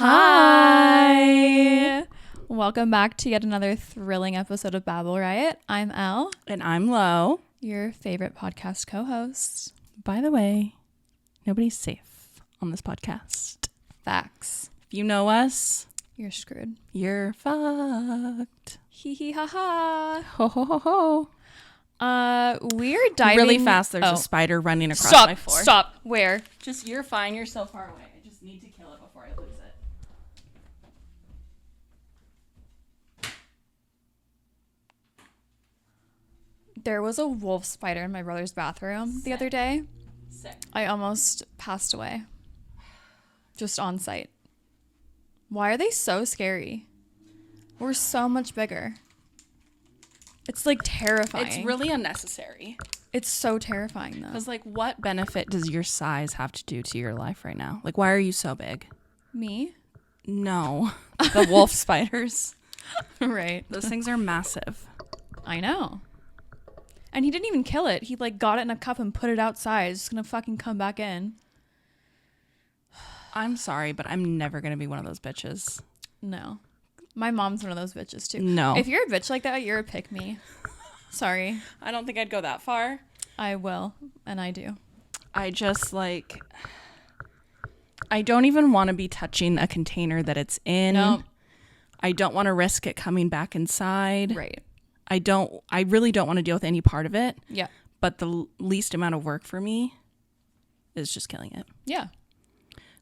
Hi! Welcome back to yet another thrilling episode of Babble Riot. I'm Elle. And I'm Lo. Your favorite podcast co-host. By the way, nobody's safe on this podcast. Facts. If you know us, You're screwed. you're fucked. Hee hee ha ha. Ho ho ho ho. We're diving... Really fast, there's a spider running across my floor. Stop. Where? Just, you're fine. You're so far away. I just need to kill it before I lose it. There was a wolf spider in my brother's bathroom the other day. Sick. I almost passed away. Just on sight. Why are they so scary? We're so much bigger. It's like terrifying. It's really unnecessary. It's so terrifying though. Because, like, what benefit does your size have to do to your life right now? Like, why are you so big? Me? No. The wolf spiders. Right. Those things are massive. I know. And he didn't even kill it. He like got it in a cup and put it outside. It's just gonna fucking come back in. I'm sorry, but I'm never going to be one of those bitches. No. My mom's one of those bitches too. No. If you're a bitch like that, you're a pick me. Sorry. I don't think I'd go that far. I will. And I do. I just like, I don't even want to be touching a container that it's in. No. I don't want to risk it coming back inside. Right. I really don't want to deal with any part of it. Yeah. But the least amount of work for me is just killing it. Yeah.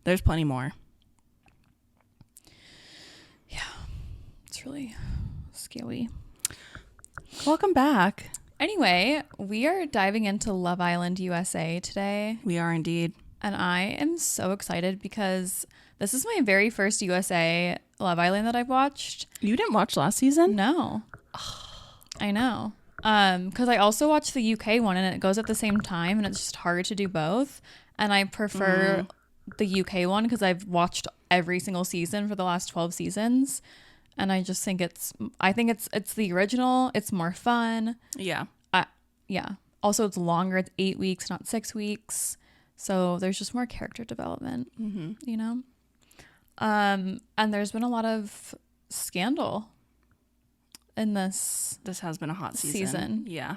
There's plenty more. Yeah. It's really scary. Welcome back. Anyway, we are diving into Love Island USA today. We are indeed. And I am so excited because this is my very first USA Love Island that I've watched. You didn't watch last season? No. I know. Because I also watched the UK one and it goes at the same time and it's just hard to do both. And I prefer the UK one because I've watched every single season for the last 12 seasons. And I just think it's the original. It's more fun. Yeah. Yeah. Also, it's longer. It's 8 weeks, not 6 weeks. So there's just more character development, you know? And there's been a lot of scandal in this has been a hot season. Yeah.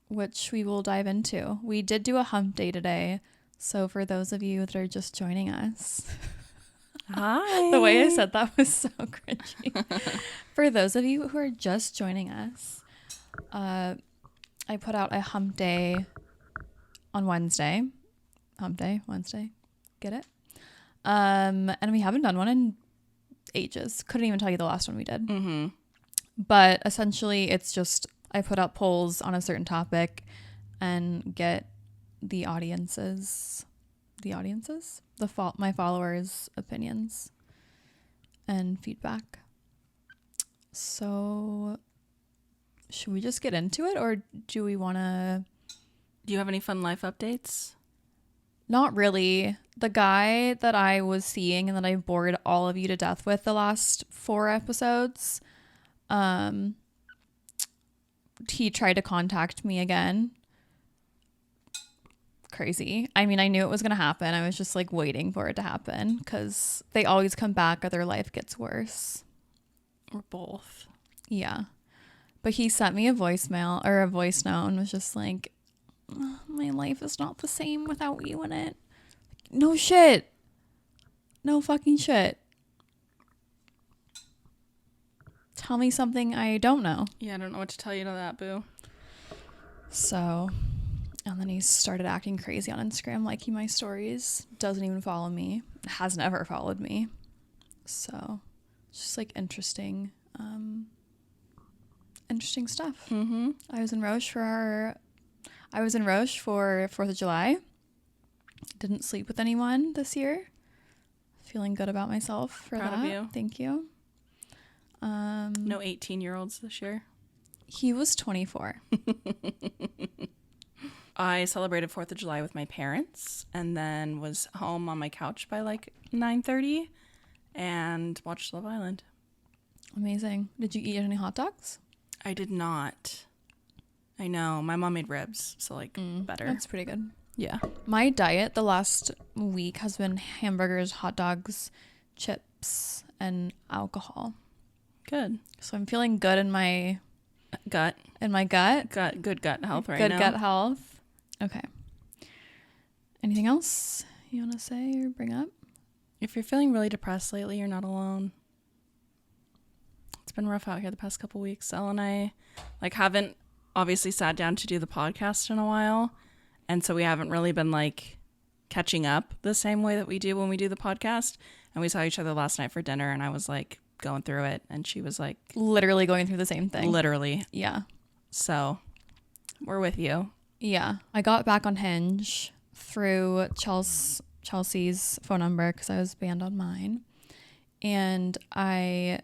which we will dive into. We did do a hump day today. So for those of you that are just joining us, Hi. the way I said that was so cringy. For those of you who are just joining us, I put out a hump day on Wednesday. Hump day, Wednesday. Get it? And we haven't done one in ages. Couldn't even tell you the last one we did. Mm-hmm. But essentially, it's just I put up polls on a certain topic and get my followers' opinions and feedback. So, should we just get into it, or do we want to? Do you have any fun life updates? Not really. The guy that I was seeing and that I bored all of you to death with the last 4 episodes, he tried to contact me again. Crazy. I mean, I knew it was going to happen. I was just like waiting for it to happen because they always come back or their life gets worse. Or both. Yeah. But he sent me a voicemail or a voice note and was just like, my life is not the same without you in it. No shit. No fucking shit. Tell me something I don't know. Yeah, I don't know what to tell you to that, boo. So, and then he started acting crazy on Instagram, liking my stories. Doesn't even follow me. Has never followed me. So, just like interesting stuff. Mm-hmm. I was in Roche for 4th of July. Didn't sleep with anyone this year. Feeling good about myself for Proud that. of you. Thank you. No 18-year-olds this year. He was 24. I celebrated 4th of July with my parents and then was home on my couch by like 9:30 and watched Love Island. Amazing. Did you eat any hot dogs? I did not. I know. My mom made ribs, so like better. That's pretty good. Yeah. My diet the last week has been hamburgers, hot dogs, chips and alcohol. Good. So I'm feeling good in my gut. Good gut health right now. Good gut health. Okay. Anything else you want to say or bring up? If you're feeling really depressed lately, you're not alone. It's been rough out here the past couple weeks. Elle and I haven't obviously sat down to do the podcast in a while. And so we haven't really been catching up the same way that we do when we do the podcast. And we saw each other last night for dinner and I was going through it. And she was literally going through the same thing. Literally. Yeah. So we're with you. Yeah. I got back on Hinge through Chelsea's phone number because I was banned on mine. And I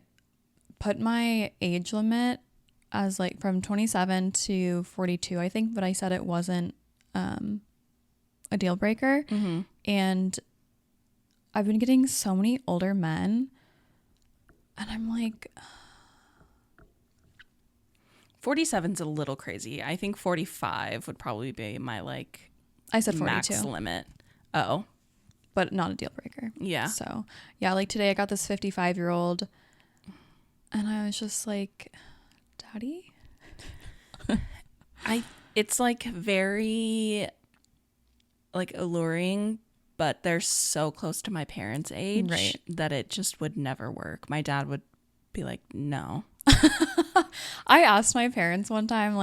put my age limit as from 27 to 42, I think, but I said it wasn't a deal breaker. Mm-hmm. And I've been getting so many older men and I'm 47's a little crazy. I think 45 would probably be my I said 42 max limit. Oh, but not a deal breaker. Yeah. So yeah, today I got this 55-year-old and I was just Daddy? It's very alluring, but they're so close to my parents' age right. that it just would never work. My dad would be no. I asked my parents one time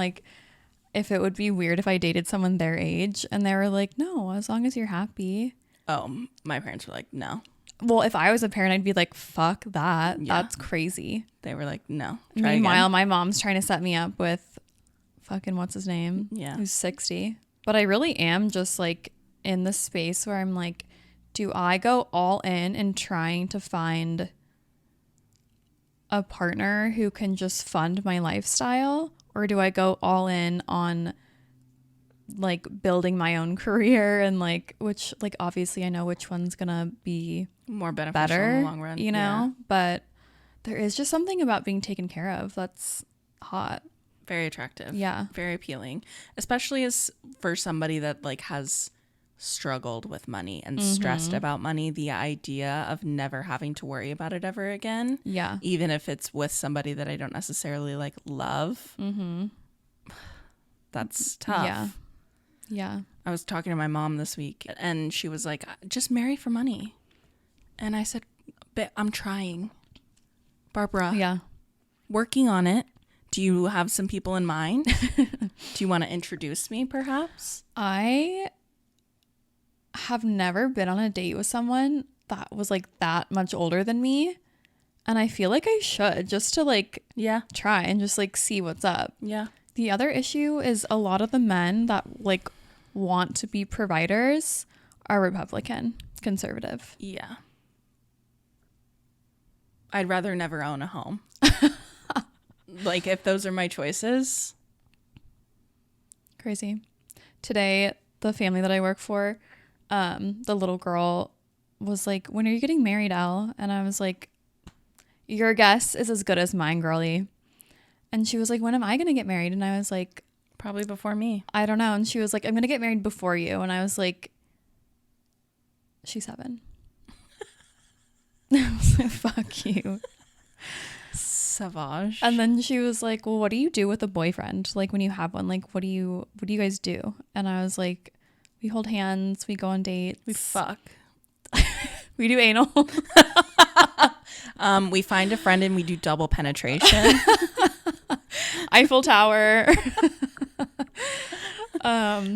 if it would be weird if I dated someone their age, and they were no, as long as you're happy. Oh, my parents were no. Well, if I was a parent, I'd be fuck that. Yeah. That's crazy. They were no. Meanwhile, my mom's trying to set me up with fucking what's his name? Yeah. Who's 60. But I really am just in the space where I'm do I go all in trying to find a partner who can just fund my lifestyle, or do I go all in on building my own career and which obviously I know which one's gonna be more beneficial in the long run, you know? Yeah. But there is just something about being taken care of that's hot. Very attractive. Yeah. Very appealing, especially as for somebody that has struggled with money and stressed about money. The idea of never having to worry about it ever again. Yeah. Even if it's with somebody that I don't necessarily love. Mm-hmm. That's tough. Yeah. Yeah. I was talking to my mom this week and she was just marry for money. And I said, but I'm trying. Barbara. Yeah. Working on it. Do you have some people in mind? Do you want to introduce me perhaps? I have never been on a date with someone that was that much older than me. And I feel I should just to try and just see what's up. Yeah. The other issue is a lot of the men that want to be providers are Republican, conservative. Yeah. I'd rather never own a home. If those are my choices. Crazy. Today, the family that I work for, the little girl was when are you getting married, Elle? And I was your guess is as good as mine, girly. And she was when am I going to get married? And I was probably before me. I don't know. And she was I'm going to get married before you. And I was she's 7. I was fuck you. Savage. And then she was well, what do you do with a boyfriend? When you have one, what do you guys do? And I was we hold hands, we go on dates. We fuck. We do anal. We find a friend and we do double penetration. Eiffel Tower.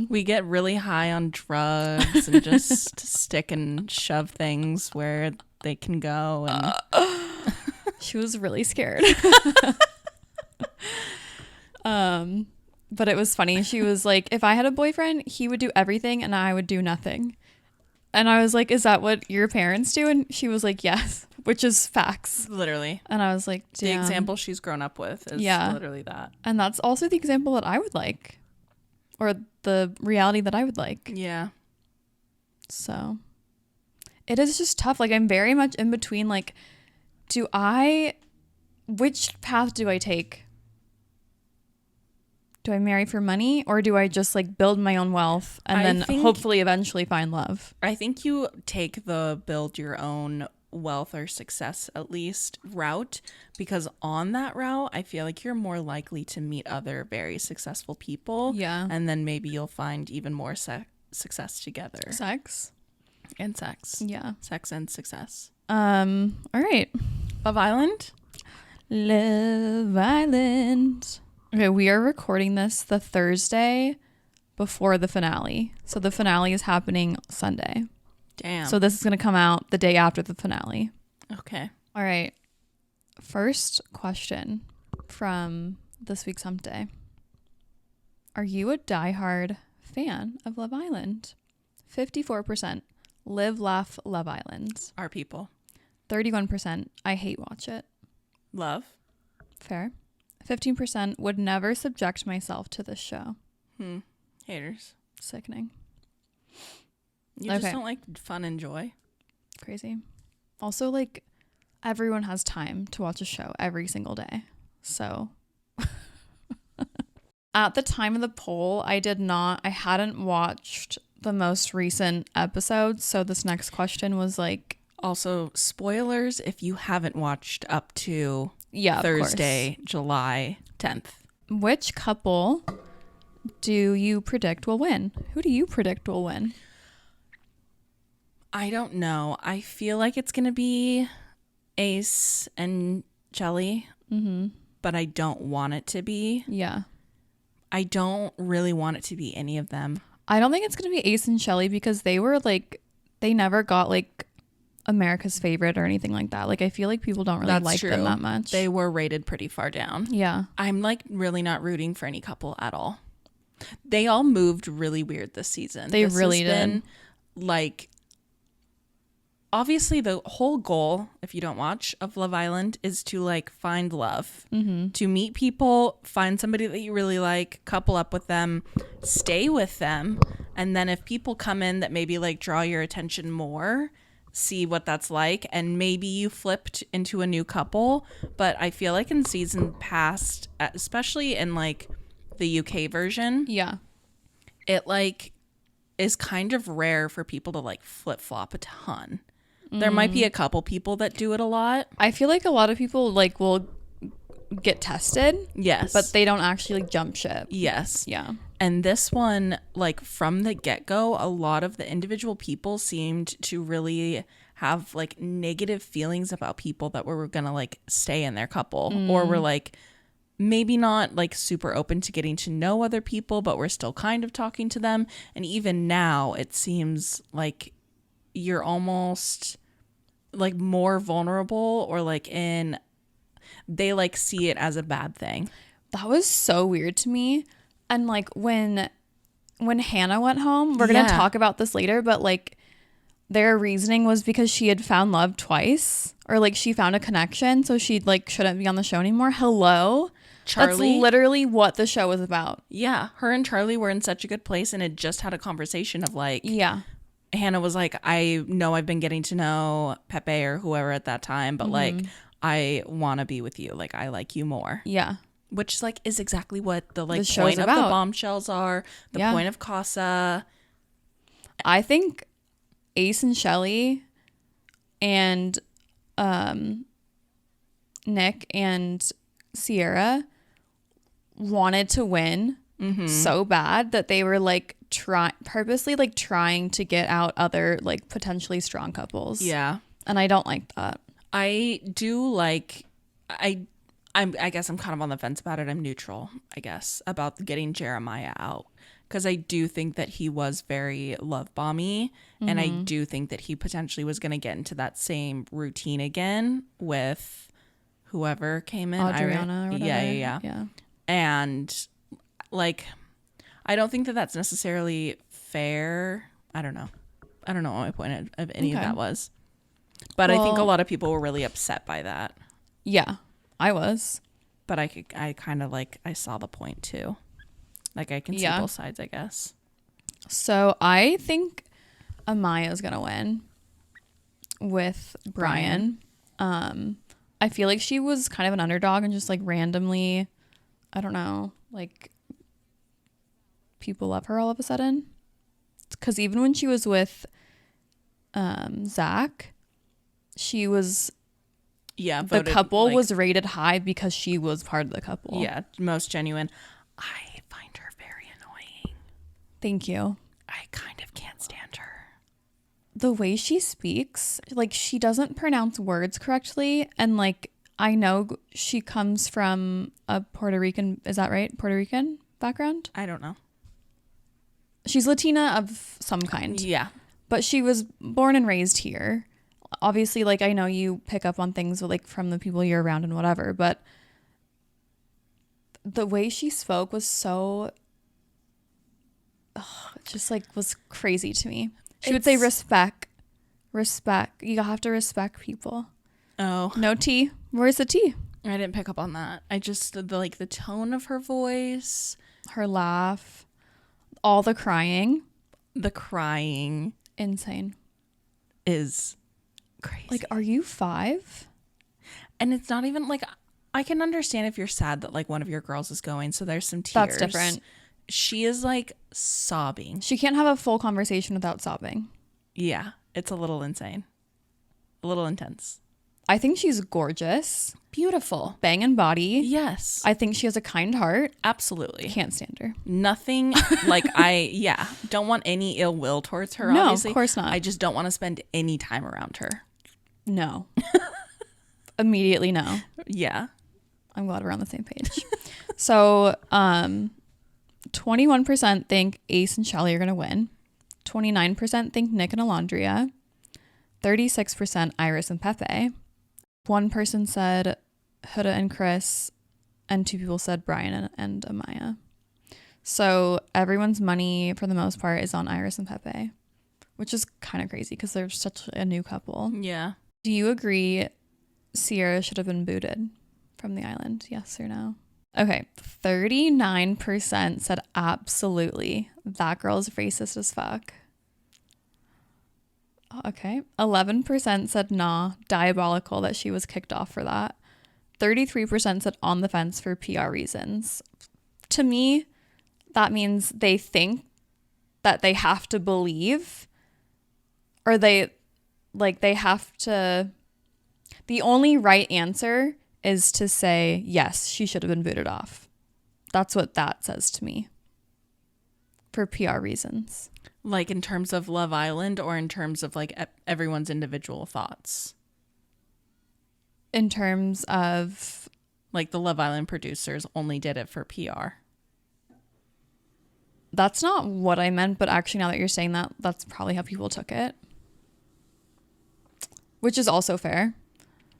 We get really high on drugs and just stick and shove things where they can go. And she was really scared. But it was funny. She was if I had a boyfriend, he would do everything and I would do nothing. And I was is that what your parents do? And she was yes, which is facts. Literally. And I was damn. The example she's grown up with is literally that. And that's also the example that I would like, or the reality that I would like. Yeah. So it is just tough. I'm very much in between. Which path do I take? Do I marry for money, or do I just build my own wealth and then hopefully eventually find love? I think you take the build your own wealth or success, at least, route, because on that route, I feel like you're more likely to meet other very successful people. Yeah. And then maybe you'll find even more success together. Sex. And sex. Yeah. Sex and success. All right. Love Island? Love Island. Okay, we are recording this the Thursday before the finale. So the finale is happening Sunday. Damn. So this is going to come out the day after the finale. Okay. All right. First question from this week's Hump Day. Are you a diehard fan of Love Island? 54%. Live, laugh, Love Island. Our people. 31%. I hate watch it. Love. Fair. 15% would never subject myself to this show. Haters. Sickening. You just don't like fun and joy. Crazy. Also, like, everyone has time to watch a show every single day. So at the time of the poll, I hadn't watched the most recent episodes. So this next question was like, also spoilers if you haven't watched up to yeah, Thursday, July 10th. Which couple do you predict will win? Who do you predict will win? I don't know. I feel like it's going to be Ace and Jelly, but I don't want it to be. Yeah. I don't really want it to be any of them. I don't think it's going to be Ace and Shelly because they never got like America's favorite or anything like that. Like, I feel like people don't really like them that much. They were rated pretty far down. Yeah. I'm like really not rooting for any couple at all. They all moved really weird this season. They really did. Like, obviously the whole goal, if you don't watch, of Love Island is to like find love, to meet people, find somebody that you really like, couple up with them, stay with them, and then if people come in that maybe like draw your attention more, see what that's like, and maybe you flipped into a new couple. But I feel like in season past, especially in like the UK version, Yeah. it like is kind of rare for people to like flip-flop a ton. There might be a couple people that do it a lot. I feel like a lot of people like will get tested. Yes. But they don't actually like jump ship. Yes. Yeah. And this one, like from the get-go, a lot of the individual people seemed to really have like negative feelings about people that were gonna like stay in their couple, or were like maybe not like super open to getting to know other people, but we're still kind of talking to them. And even now it seems like you're almost like more vulnerable, or like they like see it as a bad thing. That was so weird to me. And like when Hannah went home, we're going to talk about this later, but like their reasoning was because she had found love twice, or like she found a connection, so she like shouldn't be on the show anymore. Hello? Charlie? That's literally what the show was about. Yeah. Her and Charlie were in such a good place and had just had a conversation of like, yeah. Hannah was like, I know I've been getting to know Pepe or whoever at that time, but like, I want to be with you. Like, I like you more. Yeah. Which like is exactly what the like The show's point of about. the bombshells are. The point of Casa. I think Ace and Shelly and Nick and Sierra wanted to win so bad that they were like purposely like trying to get out other like potentially strong couples. Yeah. And I don't like that. I do like I guess I'm kind of on the fence about it. I'm neutral, I guess, about getting Jeremiah out, because I do think that he was very love bomby, and I do think that he potentially was going to get into that same routine again with whoever came in. Adriana or whatever. Yeah. And like, I don't think that that's necessarily fair. I don't know what my point of any of that was. But I think a lot of people were really upset by that. Yeah, I was. But I kind of like, I saw the point too. Like, I can see both sides, I guess. So I think Amaya's going to win with Brian. I feel like she was kind of an underdog and just like randomly, I don't know, like people love her all of a sudden. Because even when she was with Zach, she was Yeah, the voted, couple like, was rated high because she was part of the couple. yeah, most genuine. I find her very annoying. Thank you. I kind of can't stand her. The way she speaks, like she doesn't pronounce words correctly, and like I know she comes from a Puerto Rican, is that right? Puerto Rican background? I don't know. She's Latina of some kind. Yeah. But she was born and raised here. Obviously, like I know you pick up on things like from the people you're around and whatever, but the way she spoke was so just like was crazy to me. She would say respect. You have to respect people. Oh. No tea. Where's the tea? I didn't pick up on that. I just, the tone of her voice. Her laugh. All the crying. The crying. Insane. Is crazy. Like, are you 5? And it's not even like, I can understand if you're sad that like one of your girls is going, so there's some tears. That's different. She is like sobbing. She can't have a full conversation without sobbing. Yeah, it's a little insane. A little intense. I think she's gorgeous. Beautiful. Banging body. Yes. I think she has a kind heart. Absolutely. Can't stand her. Nothing like don't want any ill will towards her, No, obviously. of course not. I just don't want to spend any time around her. No. Immediately no. Yeah. I'm glad we're on the same page. So, 21% think Ace and Shelly are going to win. 29% think Nick and Alondria. 36% Iris and Pepe. One person said Huda and Chris, and 2 people said Brian and Amaya. So everyone's money, for the most part, is on Iris and Pepe, which is kind of crazy because they're such a new couple. Yeah. Do you agree Sierra should have been booted from the island? Yes or no? Okay, 39% said absolutely. That girl's racist as fuck. Okay, 11% said nah, diabolical that she was kicked off for that. 33% said on the fence for PR reasons. To me, that means they think that they have to believe, or they have to, the only right answer is to say, yes, she should have been booted off. That's what that says to me. For PR reasons. Like in terms of Love Island, or in terms of like everyone's individual thoughts? In terms of... like the Love Island producers only did it for PR. That's not what I meant, but actually now that you're saying that, that's probably how people took it. Which is also fair.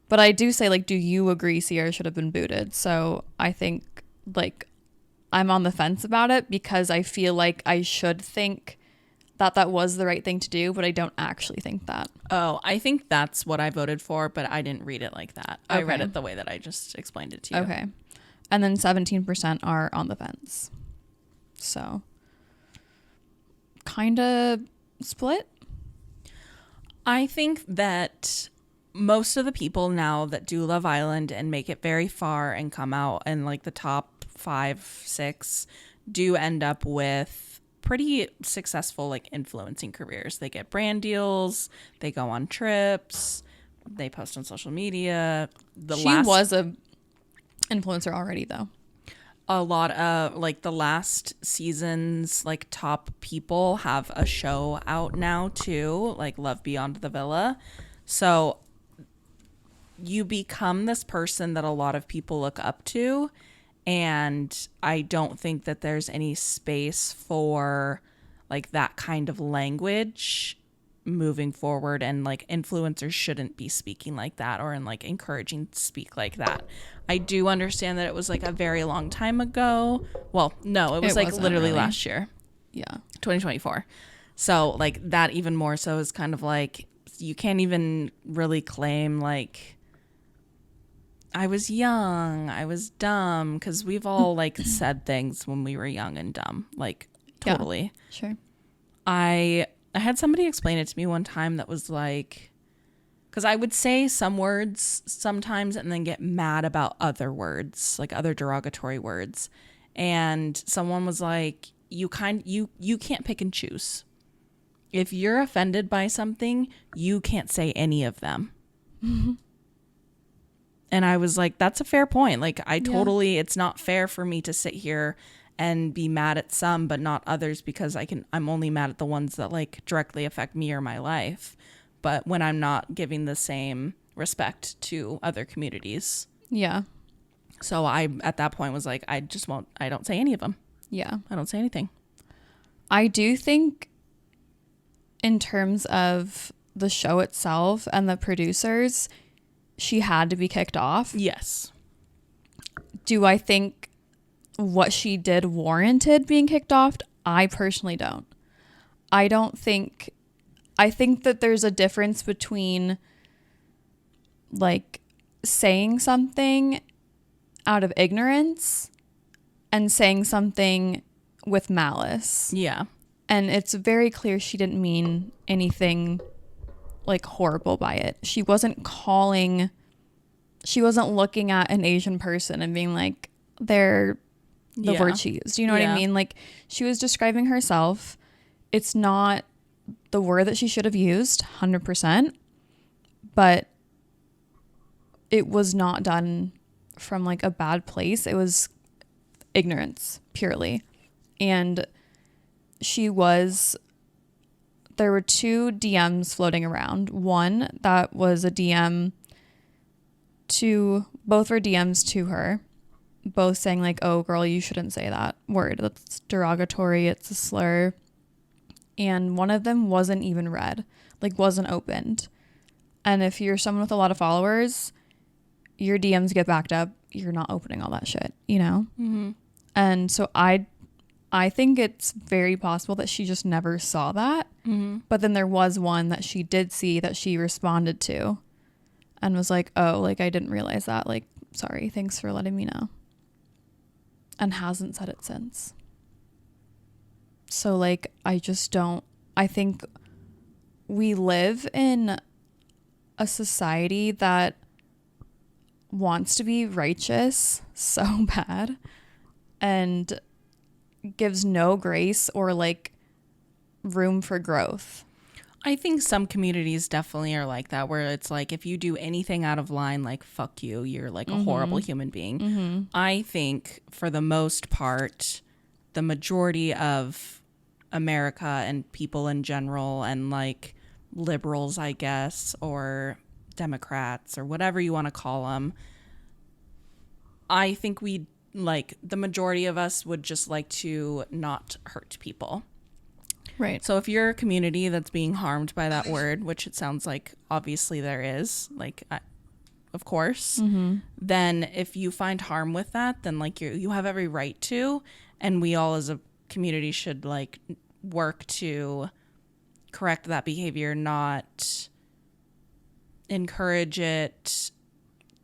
But I do say, like, do you agree Sierra should have been booted? So I think, like, I'm on the fence about it because I feel like I should think that that was the right thing to do, but I don't actually think that. Oh, I think that's what I voted for, but I didn't read it like that. Okay. I read it the way that I just explained it to you. Okay. And then 17% are on the fence. So kind of split. I think that most of the people now that do Love Island and make it very far and come out in like the top 5, 6 do end up with pretty successful like influencing careers. They get brand deals, they go on trips, they post on social media. She was a influencer already though. A lot of like the last season's like top people have a show out now too, like Love Beyond the Villa. So you become this person that a lot of people look up to. And I don't think that there's any space for like that kind of language moving forward. And like influencers shouldn't be speaking like that or in like encouraging to speak like that. I do understand that it was like a very long time ago. Well, no, it was like literally really last year. Yeah. 2024. So like that even more so is kind of like you can't even really claim like I was young, I was dumb, because we've all like said things when we were young and dumb, like totally. Yeah, sure. I had somebody explain it to me one time that was like, because I would say some words sometimes and then get mad about other words, like other derogatory words. And someone was like, you can't pick and choose. If you're offended by something, you can't say any of them. And I was like, that's a fair point. Like, it's not fair for me to sit here and be mad at some but not others, because I'm only mad at the ones that like directly affect me or my life. But when I'm not giving the same respect to other communities. Yeah. So I, at that point, was like, I don't say any of them. Yeah. I don't say anything. I do think in terms of the show itself and the producers, she had to be kicked off. Yes. Do I think what she did warranted being kicked off? I personally don't. I think that there's a difference between like saying something out of ignorance and saying something with malice. Yeah. And it's very clear she didn't mean anything like horrible by it. She wasn't looking at an Asian person and being like, they're the word she used. You know what I mean? Like, she was describing herself. It's not the word that she should have used, 100%. But it was not done from like a bad place. It was ignorance purely. And there were 2 DMs floating around. One that was a DM both were DMs to her, both saying like, oh girl, you shouldn't say that word. That's derogatory. It's a slur. And one of them wasn't even read, like wasn't opened. And if you're someone with a lot of followers, your DMs get backed up. You're not opening all that shit, you know? Mm-hmm. And so I think it's very possible that she just never saw that. Mm-hmm. But then there was one that she did see that she responded to and was like, oh, like I didn't realize that. Like, sorry, thanks for letting me know. And hasn't said it since. So like, I think we live in a society that wants to be righteous so bad and gives no grace or like room for growth. I think some communities definitely are like that, where it's like, if you do anything out of line, like, fuck you, you're like a horrible human being. Mm-hmm. I think for the most part, the majority of America and people in general, and like liberals, I guess, or Democrats or whatever you want to call them, I think the majority of us would just like to not hurt people. Right. So if you're a community that's being harmed by that word, which it sounds like obviously there is, like, of course, then if you find harm with that, then like you have every right to, and we all as a community should like work to correct that behavior, not encourage it,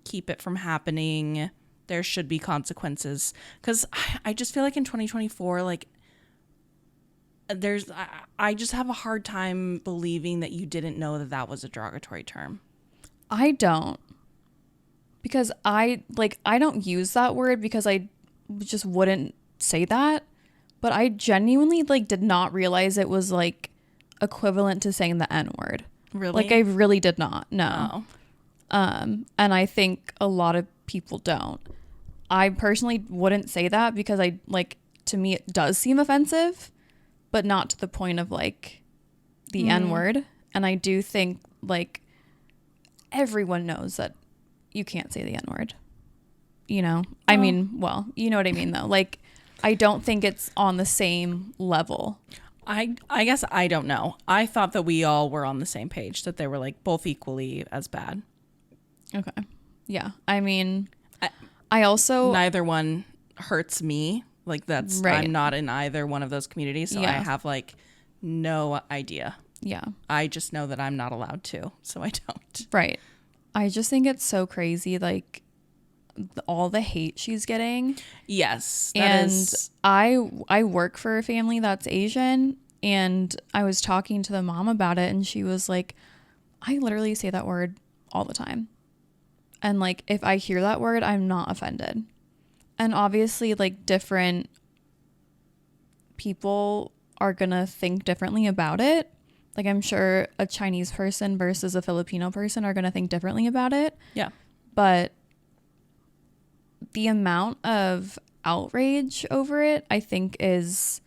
keep it from happening. There should be consequences, because I just feel like in 2024, like, I just have a hard time believing that you didn't know that was a derogatory term. I don't, because I don't use that word because I just wouldn't say that, but I genuinely like did not realize it was like equivalent to saying the N word. Really? Like, I really did not. No. Oh. And I think a lot of people don't. I personally wouldn't say that because to me it does seem offensive, but not to the point of like the N word. And I do think like everyone knows that you can't say the N word, you know? I mean, well, you know what I mean though. Like, I don't think it's on the same level. I guess I don't know. I thought that we all were on the same page, that they were like both equally as bad. Okay. Yeah. I mean, I also... Neither one hurts me. Like, that's... Right. I'm not in either one of those communities, so I have like no idea. Yeah. I just know that I'm not allowed to, so I don't. Right. I just think it's so crazy, like, all the hate she's getting. Yes. I work for a family that's Asian, and I was talking to the mom about it, and she was like, I literally say that word all the time. And like, if I hear that word, I'm not offended. And obviously, like, different people are gonna think differently about it. Like, I'm sure a Chinese person versus a Filipino person are going to think differently about it. Yeah. But the amount of outrage over it, I think, is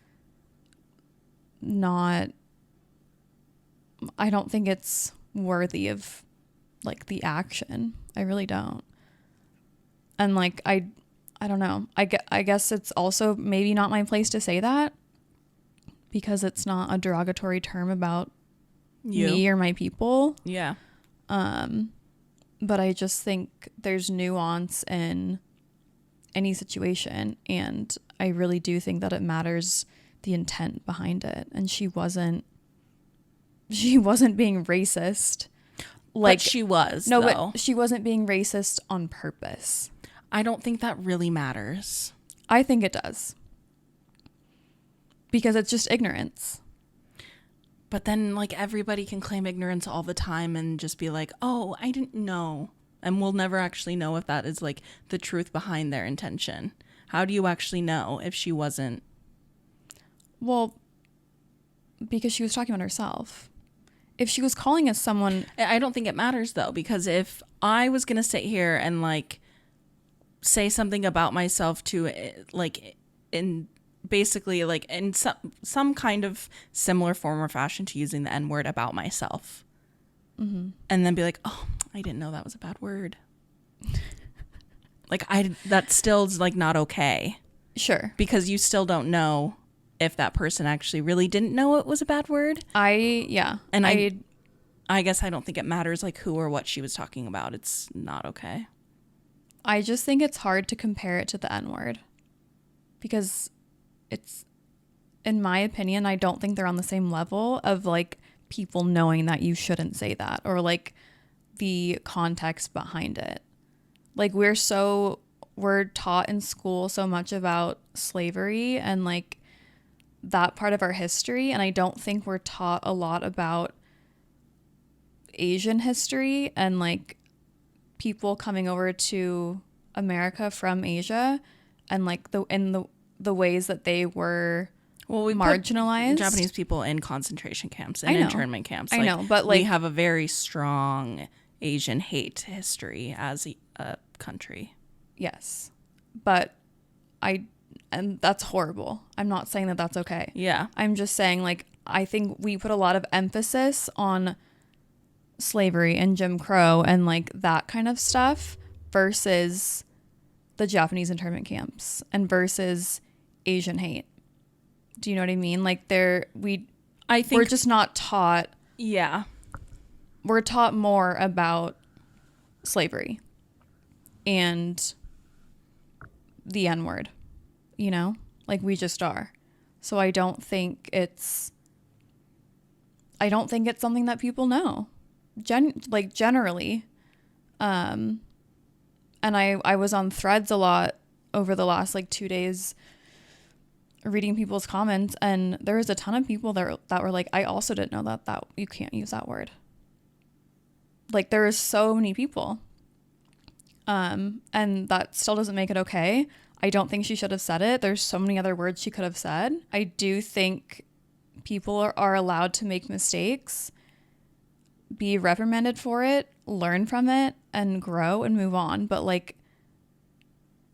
not, I don't think it's worthy of, like, the action. I really don't. And, like, I don't know. I guess it's also maybe not my place to say that because it's not a derogatory term about me or my people. Yeah. But I just think there's nuance in any situation, and I really do think that it matters the intent behind it. And she wasn't being racist. Like, but she was, no, though. but she wasn't being racist on purpose. I don't think that really matters. I think it does. Because it's just ignorance. But then, like, everybody can claim ignorance all the time and just be like, oh, I didn't know. And we'll never actually know if that is, like, the truth behind their intention. How do you actually know if she wasn't? Well, because she was talking about herself. If she was calling us someone... I don't think it matters, though, because if I was going to sit here and, like, say something about myself to, like, in... basically, like, in some kind of similar form or fashion to using the N-word about myself. Mm-hmm. And then be like, oh, I didn't know that was a bad word. Like, that still is, like, not okay. Sure. Because you still don't know if that person actually really didn't know it was a bad word. And I guess I don't think it matters, like, who or what she was talking about. It's not okay. I just think it's hard to compare it to the N-word. Because... it's, in my opinion, I don't think they're on the same level of, like, people knowing that you shouldn't say that, or, like, the context behind it. Like, we're taught in school so much about slavery and, like, that part of our history, and I don't think we're taught a lot about Asian history and, like, people coming over to America from Asia and, like, the ways that they were marginalized. Japanese people in concentration camps and internment camps. I know, but, like, we have a very strong Asian hate history as a country. Yes, but and that's horrible. I'm not saying that that's okay. Yeah, I'm just saying, like, I think we put a lot of emphasis on slavery and Jim Crow and, like, that kind of stuff versus the Japanese internment camps and versus Asian hate. Do you know what I mean? Like, I think we're just not taught. Yeah. We're taught more about slavery and the N-word, you know? Like, we just are. So I don't think it's something that people know. Generally. And I was on Threads a lot over the last, like, 2 days reading people's comments, and there was a ton of people that were like, I also didn't know that you can't use that word. Like, there is so many people. And that still doesn't make it okay. I don't think she should have said it. There's so many other words she could have said. I do think people are allowed to make mistakes, be reprimanded for it, learn from it, and grow and move on. But, like,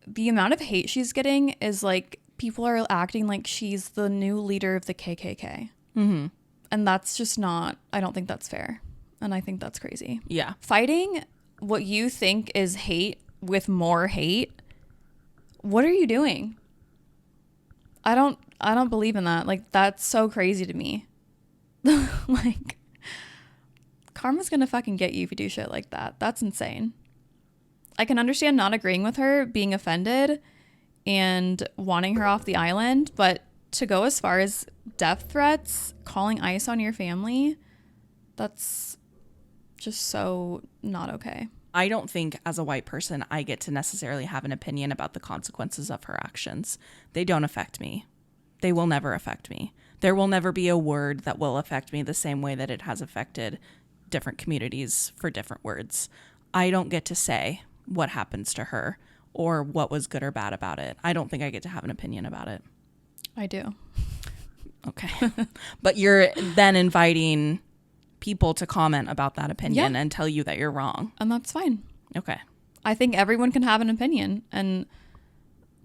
the amount of hate she's getting is, like, people are acting like she's the new leader of the KKK. Mm-hmm. And that's just not, I don't think that's fair. And I think that's crazy. Yeah. Fighting what you think is hate with more hate, what are you doing? I don't believe in that. Like, that's so crazy to me. Like, karma's gonna fucking get you if you do shit like that. That's insane. I can understand not agreeing with her, being offended, and wanting her off the island, but to go as far as death threats, calling ICE on your family, that's just so not okay. I don't think as a white person I get to necessarily have an opinion about the consequences of her actions. They don't affect me. They will never affect me. There will never be a word that will affect me the same way that it has affected different communities for different words. I don't get to say what happens to her or what was good or bad about it. I don't think I get to have an opinion about it. I do. Okay. But you're then inviting people to comment about that opinion Yeah. and tell you that you're wrong. And that's fine. Okay. I think everyone can have an opinion. And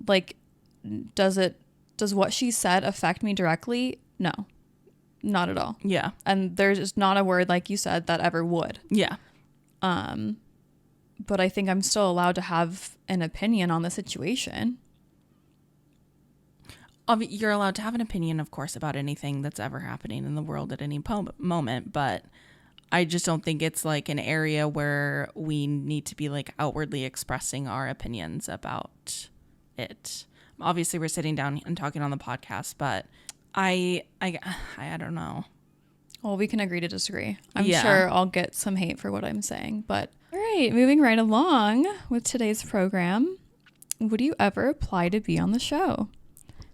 like, does what she said affect me directly? No, not at all. Yeah. And there's just not a word, like you said, that ever would. Yeah. But I think I'm still allowed to have an opinion on the situation. You're allowed to have an opinion, of course, about anything that's ever happening in the world at any moment, but I just don't think it's like an area where we need to be like outwardly expressing our opinions about it. Obviously, we're sitting down and talking on the podcast, but I don't know. Well, we can agree to disagree. I'm Yeah. sure I'll get some hate for what I'm saying. But all right, moving right along with today's program. Would you ever apply to be on the show?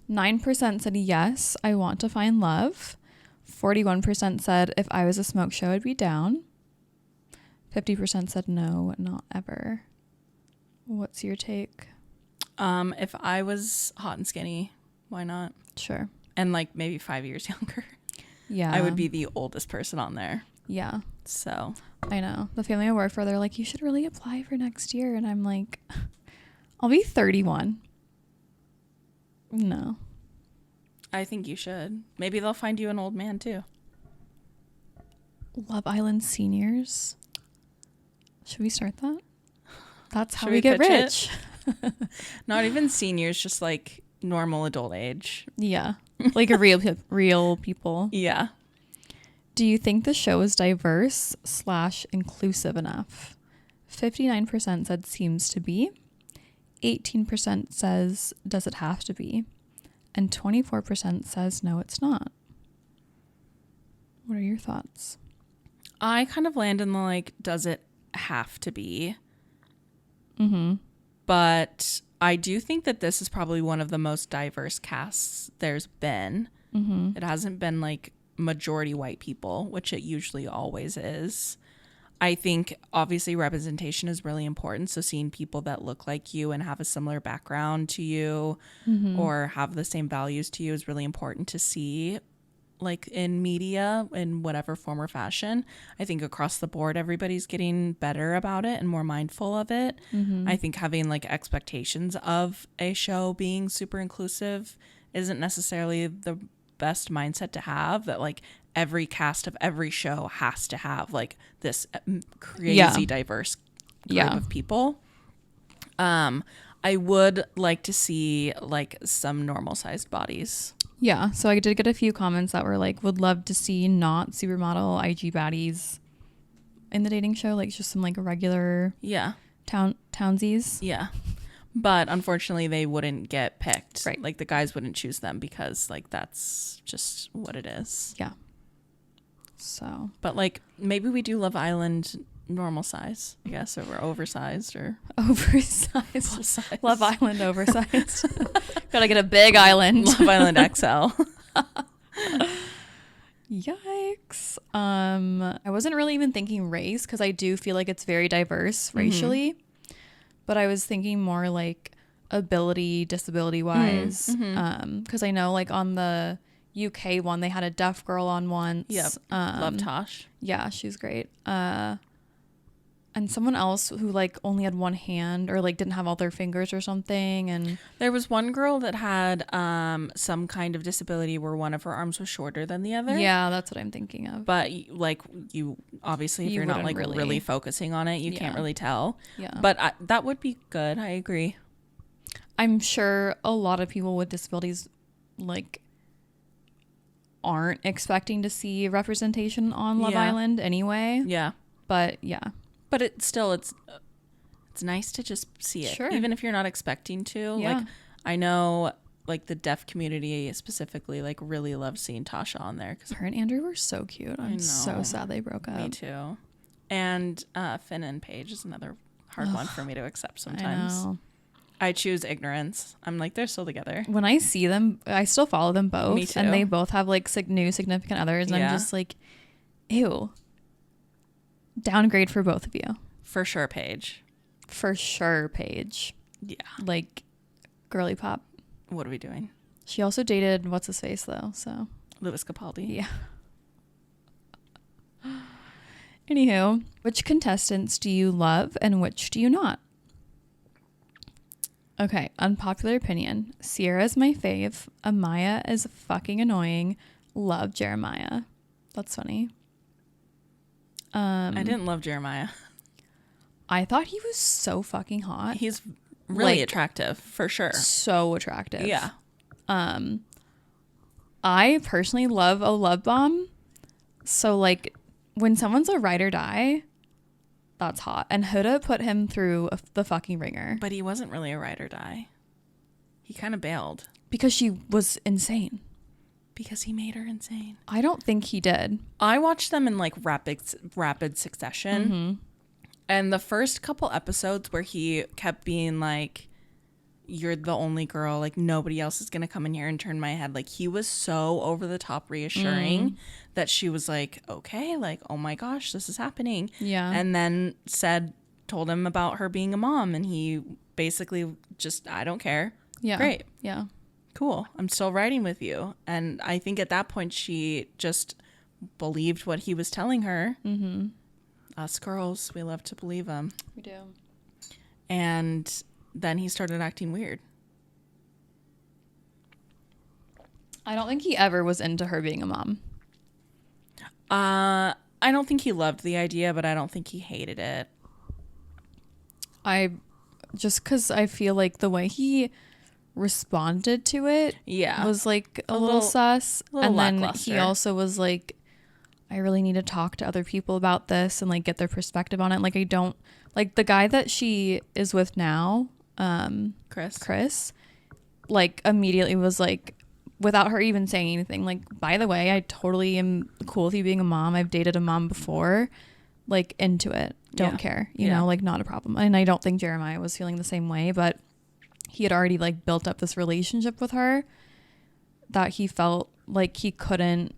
9% said yes, I want to find love. 41% said if I was a smoke show, I'd be down. 50% said no, not ever. What's your take? If I was hot and skinny, why not? Sure. And like maybe 5 years younger. Yeah. I would be the oldest person on there. Yeah. So I know. The family I work for, they're like, you should really apply for next year. And I'm like, I'll be 31. No. I think you should. Maybe they'll find you an old man too. Love Island seniors. Should we start that? That's how Should we we get pitch rich. Not even seniors, just like normal adult age. Yeah. Like a real people. Yeah. Do you think the show is diverse / inclusive enough? 59% said seems to be. 18% says does it have to be? And 24% says no, it's not. What are your thoughts? I kind of land in the like, does it have to be? Mm-hmm. But I do think that this is probably one of the most diverse casts there's been. Mm-hmm. It hasn't been like majority white people, which it usually always is. I think obviously representation is really important. So seeing people that look like you and have a similar background to you or have the same values to you is really important to see, like in media in whatever form or fashion. I think across the board, everybody's getting better about it and more mindful of it. I think having like expectations of a show being super inclusive isn't necessarily the best mindset to have, that like every cast of every show has to have like this crazy diverse group of people. I would like to see like some normal sized bodies. Yeah, so I did get a few comments that were like, would love to see not supermodel IG baddies in the dating show, like just some like regular townsies. Yeah. But unfortunately, they wouldn't get picked. Right. Like the guys wouldn't choose them because like that's just what it is. Yeah. So. But like maybe we do Love Island normal size, I guess, or we're oversized or Oversized. plus size. Love Island oversized. Gotta get a big island. Love Island XL. Yikes. I wasn't really even thinking race because I do feel like it's very diverse racially, but I was thinking more like ability, disability wise. Because I know like on the UK one, they had a deaf girl on once. Yep. Love Tosh. Yeah, she's great. And someone else who like only had one hand or like didn't have all their fingers or something. And there was one girl that had some kind of disability where one of her arms was shorter than the other. Yeah, that's what I'm thinking of. But like you obviously, if you're not like really focusing on it, you can't really tell. Yeah. But that would be good. I agree. I'm sure a lot of people with disabilities like aren't expecting to see representation on Love Island anyway. Yeah. But yeah. But it's nice to just see it. Sure. Even if you're not expecting to. Yeah. Like I know like the deaf community specifically like really loves seeing Tasha on there. Cause her and Andrew were so cute. I'm so sad they broke up. Me too. And Finn and Paige is another hard one for me to accept sometimes. I know. I choose ignorance. I'm like, they're still together. When I see them, I still follow them both. Me too. And they both have like new significant others. And I'm just like, ew. Downgrade for both of you. For sure, Paige. For sure, Paige. Yeah. Like, girly pop. What are we doing? She also dated what's his face though, so Louis Capaldi. yeah. Anywho, which contestants do you love and which do you not? Okay, unpopular opinion. Sierra's my fave. Amaya is fucking annoying. Love Jeremiah. That's funny. I didn't love Jeremiah. I thought he was so fucking hot. He's really attractive, for sure. So attractive. Yeah. I personally love a love bomb. So, like, when someone's a ride or die, that's hot. And Huda put him through the fucking ringer. But he wasn't really a ride or die. He kind of bailed. Because she was insane. Because he made her insane. I don't think he did. I watched them in, like, rapid succession. Mm-hmm. And the first couple episodes where he kept being like, you're the only girl, like nobody else is gonna come in here and turn my head, like he was so over the top reassuring that she was like, okay, like, oh my gosh, this is happening. Yeah. And then told him about her being a mom, and he basically just, I don't care. Yeah. Great. Yeah. Cool. I'm still riding with you. And I think at that point she just believed what he was telling her. Mm-hmm. Us girls, we love to believe him. We do. And then he started acting weird. I don't think he ever was into her being a mom. I don't think he loved the idea, but I don't think he hated it. Just because I feel like the way he responded to it was like a little sus. And then he also was like, I really need to talk to other people about this and like get their perspective on it. Like I don't like the guy that she is with now, Chris, like immediately was like, without her even saying anything, like, by the way, I totally am cool with you being a mom. I've dated a mom before, like into it. Don't care, you know, like not a problem. And I don't think Jeremiah was feeling the same way, but he had already like built up this relationship with her that he felt like he couldn't.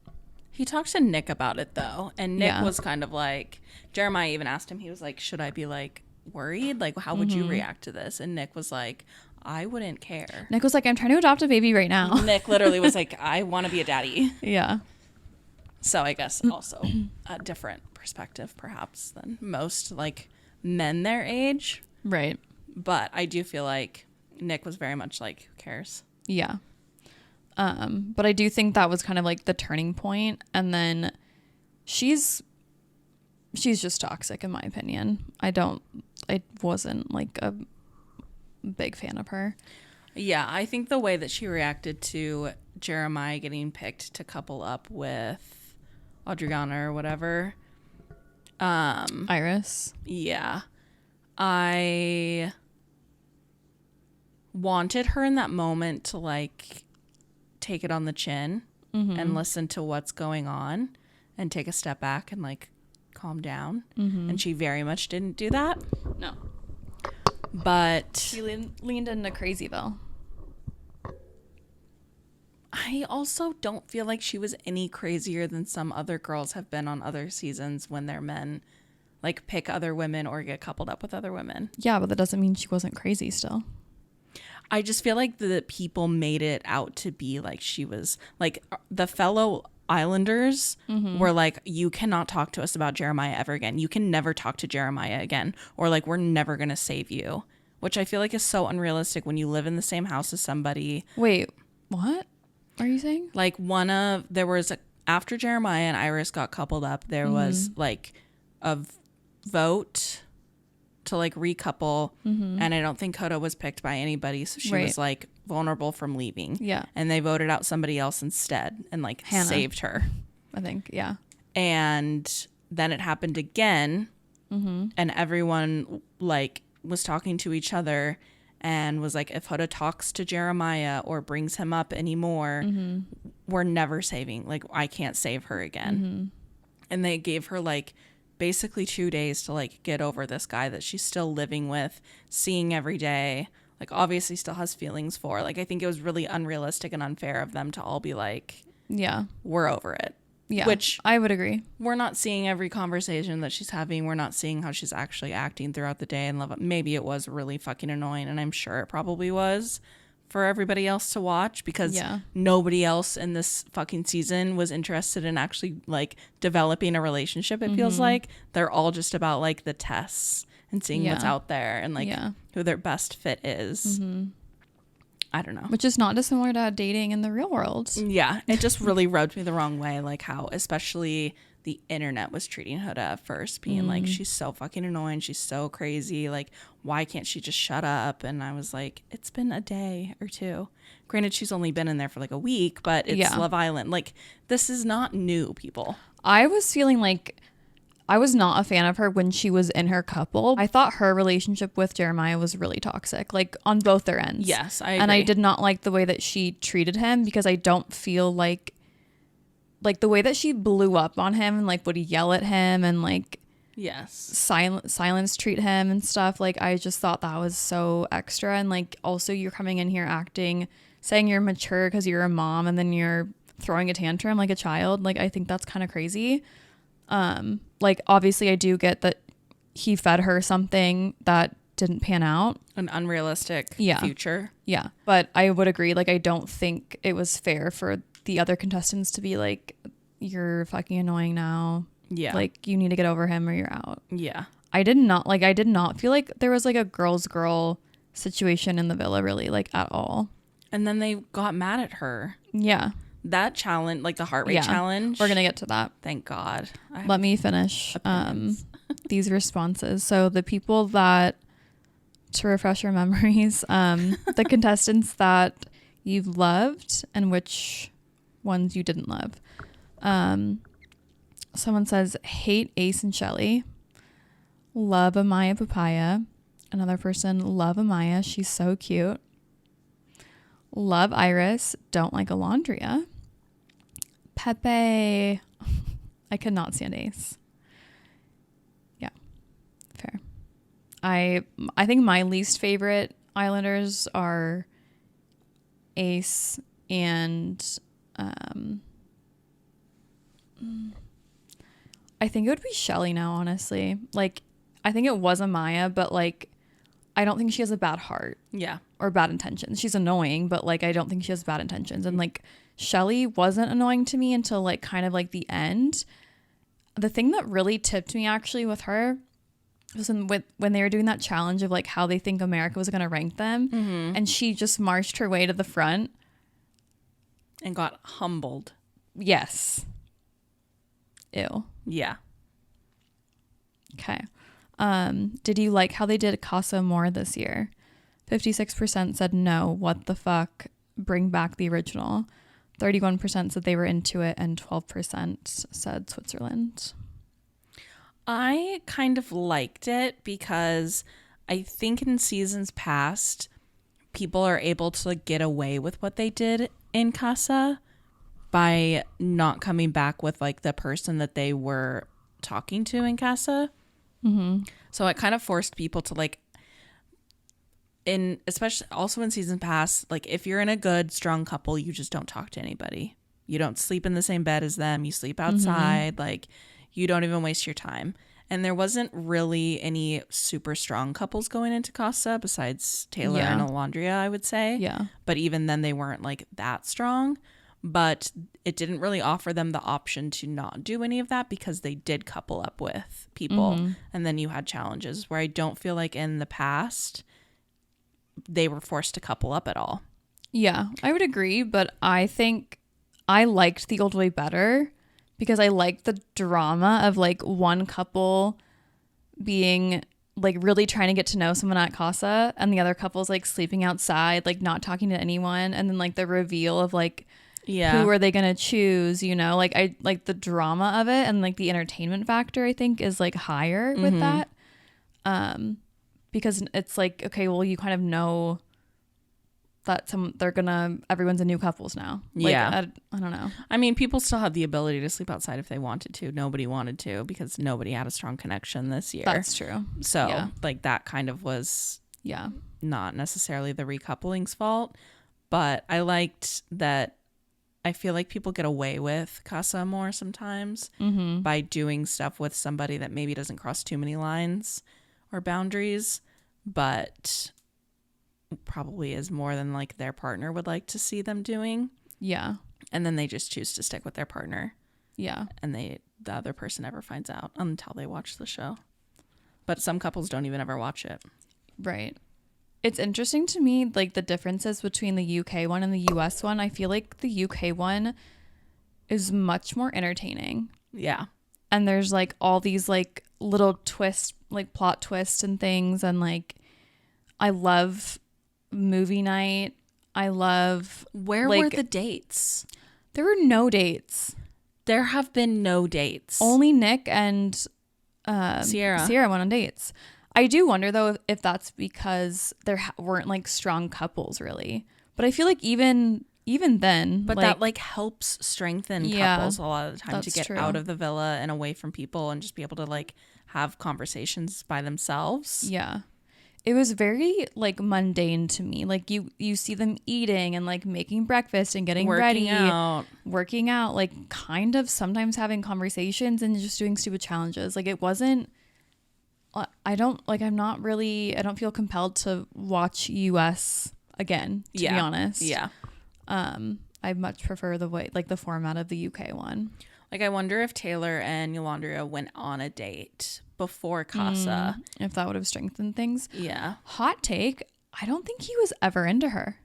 He talked to Nick about it, though, and Nick was kind of like, Jeremiah even asked him, he was like, should I be, like, worried? Like, how would you react to this? And Nick was like, I wouldn't care. Nick was like, I'm trying to adopt a baby right now. Nick literally was like, I want to be a daddy. Yeah. So I guess also a different perspective, perhaps, than most, like, men their age. Right. But I do feel like Nick was very much like, who cares? Yeah. But I do think that was kind of like the turning point. And then she's just toxic in my opinion. I wasn't like a big fan of her. Yeah, I think the way that she reacted to Jeremiah getting picked to couple up with Adriana or whatever. Iris. Yeah. I wanted her in that moment to like take it on the chin and listen to what's going on and take a step back and like calm down. And she very much didn't do that. No. But She leaned into Crazyville. I also don't feel like she was any crazier than some other girls have been on other seasons when their men like pick other women or get coupled up with other women. Yeah, but that doesn't mean she wasn't crazy still. I just feel like the people made it out to be like she was like the fellow Islanders were like, you cannot talk to us about Jeremiah ever again. You can never talk to Jeremiah again. Or like, we're never going to save you, which I feel like is so unrealistic when you live in the same house as somebody. Wait, what are you saying? Like after Jeremiah and Iris got coupled up, there was like a vote to like recouple, and I don't think Hoda was picked by anybody, so she was like vulnerable from leaving. Yeah. And they voted out somebody else instead and like Hannah. saved her. I think, yeah. And then it happened again, and everyone like was talking to each other and was like, if Hoda talks to Jeremiah or brings him up anymore, we're never saving, like I can't save her again. And they gave her like basically 2 days to like get over this guy that she's still living with, seeing every day, like obviously still has feelings for. Like I think it was really unrealistic and unfair of them to all be like, yeah, we're over it. Yeah, which I would agree. We're not seeing every conversation that she's having. We're not seeing how she's actually acting throughout the day. And maybe it was really fucking annoying, and I'm sure it probably was for everybody else to watch because nobody else in this fucking season was interested in actually like developing a relationship. It feels like they're all just about like the tests and seeing what's out there and like who their best fit is. I don't know. Which is not dissimilar to dating in the real world. Yeah. It just really rubbed me the wrong way. Like how especially the internet was treating Huda at first, being like, she's so fucking annoying. She's so crazy. Like, why can't she just shut up? And I was like, it's been a day or two. Granted, she's only been in there for like a week, but it's Love Island. Like, this is not new, people. I was feeling like I was not a fan of her when she was in her couple. I thought her relationship with Jeremiah was really toxic, like on both their ends. Yes, I agree. And I did not like the way that she treated him because I don't feel like the way that she blew up on him and like would yell at him and like silence treat him and stuff. Like I just thought that was so extra. And like also you're coming in here saying you're mature because you're a mom and then you're throwing a tantrum like a child. Like I think that's kind of crazy. Like obviously I do get that he fed her something that didn't pan out, an unrealistic future. Yeah, but I would agree. Like I don't think it was fair for the other contestants to be like, you're fucking annoying now. Yeah, like you need to get over him or you're out. Yeah, I did not feel like there was like a girl situation in the villa really, like at all. And then they got mad at her. Yeah. That challenge, like the heart rate challenge. We're going to get to that. Thank God. Let me finish these responses. So the people that, to refresh your memories, the contestants that you've loved and which ones you didn't love. Someone says, hate Ace and Shelly. Love Amaya Papaya. Another person, love Amaya. She's so cute. Love Iris. Don't like Alondria. Pepe. I could not stand Ace. Yeah. Fair. I think my least favorite Islanders are Ace and I think it would be Shelly now, honestly. Like I think it was Amaya, but like I don't think she has a bad heart. Yeah. Or bad intentions. She's annoying, but like I don't think she has bad intentions. And like Shelly wasn't annoying to me until like kind of like the end. The thing that really tipped me actually with her was when they were doing that challenge of like how they think America was going to rank them. Mm-hmm. And she just marched her way to the front. And got humbled. Yes. Ew. Yeah. Okay. Did you like how they did Casa more this year? 56% said no, what the fuck, bring back the original. 31% said they were into it, and 12% said Switzerland. I kind of liked it because I think in seasons past, people are able to get away with what they did in Casa by not coming back with like the person that they were talking to in Casa. Mm-hmm. So it kind of forced people to like, especially also in season past, like if you're in a good strong couple, you just don't talk to anybody. You don't sleep in the same bed as them. You sleep outside. Mm-hmm. Like you don't even waste your time. And there wasn't really any super strong couples going into Casa besides Taylor and Alondria, I would say. Yeah. But even then they weren't like that strong. But it didn't really offer them the option to not do any of that because they did couple up with people. Mm-hmm. And then you had challenges where I don't feel like in the past they were forced to couple up at all. Yeah, I would agree. But I think I liked the old way better because I liked the drama of like one couple being like really trying to get to know someone at Casa and the other couple's like sleeping outside, like not talking to anyone. And then like the reveal of like, who are they going to choose? You know, like I like the drama of it and like the entertainment factor, I think is like higher with that. Because it's like, okay, well, you kind of know that everyone's a new couples now. Like, I don't know. I mean, people still have the ability to sleep outside if they wanted to. Nobody wanted to because nobody had a strong connection this year. That's true. So like that kind of was not necessarily the recoupling's fault. But I liked that. I feel like people get away with Casa more sometimes by doing stuff with somebody that maybe doesn't cross too many lines or boundaries. But probably is more than like their partner would like to see them doing. Yeah. And then they just choose to stick with their partner. Yeah. And the other person never finds out until they watch the show. But some couples don't even ever watch it. Right. It's interesting to me, like the differences between the UK one and the US one. I feel like the UK one is much more entertaining. Yeah. And there's like all these like little twists, like plot twists and things. And like, I love movie night. I love. Where like, were the dates? There were no dates. There have been no dates. Only Nick and Sierra went on dates. I do wonder though if that's because there weren't like strong couples really. But I feel like even then, but that like helps strengthen couples a lot of the time to get out of the villa and away from people and just be able to like have conversations by themselves. Yeah. It was very like mundane to me. Like you see them eating and like making breakfast and getting ready, working out, like kind of sometimes having conversations and just doing stupid challenges. Like it wasn't, I don't feel compelled to watch US again, to be honest. Yeah. I much prefer the format of the UK one. Like I wonder if Taylor and Yolanda went on a date before Casa. If that would have strengthened things. Yeah. Hot take, I don't think he was ever into her.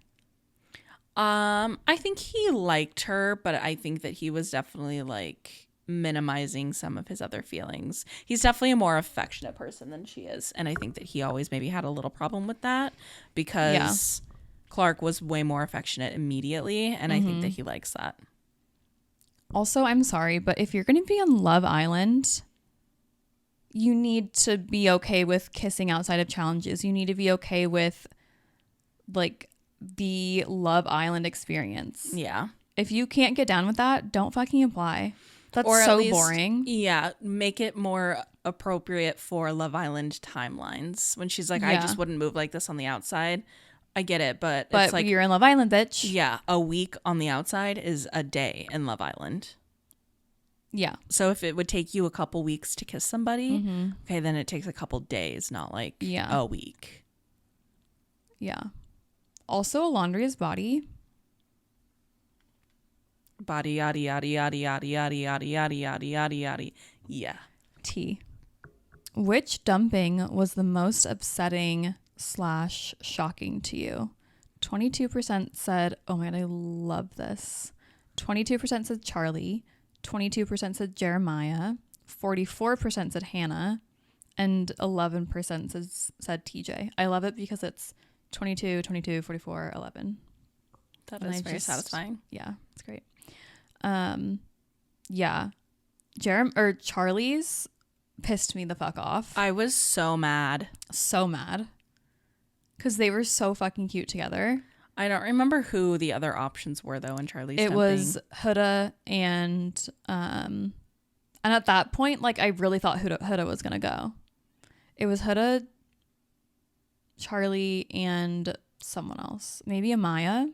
I think he liked her, but I think that he was definitely like minimizing some of his other feelings. He's definitely a more affectionate person than she is, and I think that he always maybe had a little problem with that because Clark was way more affectionate immediately, and I think that he likes that. Also, I'm sorry, but if you're going to be on Love Island, you need to be okay with kissing outside of challenges. You need to be okay with like the Love Island experience. Yeah. If you can't get down with that, don't fucking apply. That's so boring. Yeah. Make it more appropriate for Love Island timelines. When she's like, I just wouldn't move like this on the outside. I get it, but it's like you're in Love Island, bitch. Yeah, a week on the outside is a day in Love Island. Yeah. So if it would take you a couple weeks to kiss somebody, okay, then it takes a couple days, not like a week. Yeah. Also, Alondria's body. Body, yada, yada, yada, yada, yada, yada, yada, yada, yada, yada. Yeah. T. Which dumping was the most upsetting / shocking to you? 22% said, oh my god, I love this. 22% said Charlie, 22% said Jeremiah, 44% said Hannah, and 11% said TJ. I love it because it's 22, 22, 44, 11. That is very satisfying. Yeah, it's great. Yeah. Charlie's pissed me the fuck off. I was so mad. So mad. Because they were so fucking cute together. I don't remember who the other options were though in Charlie's It was Huda and at that point, like I really thought Huda was gonna go. It was Huda, Charlie, and someone else. Maybe Amaya.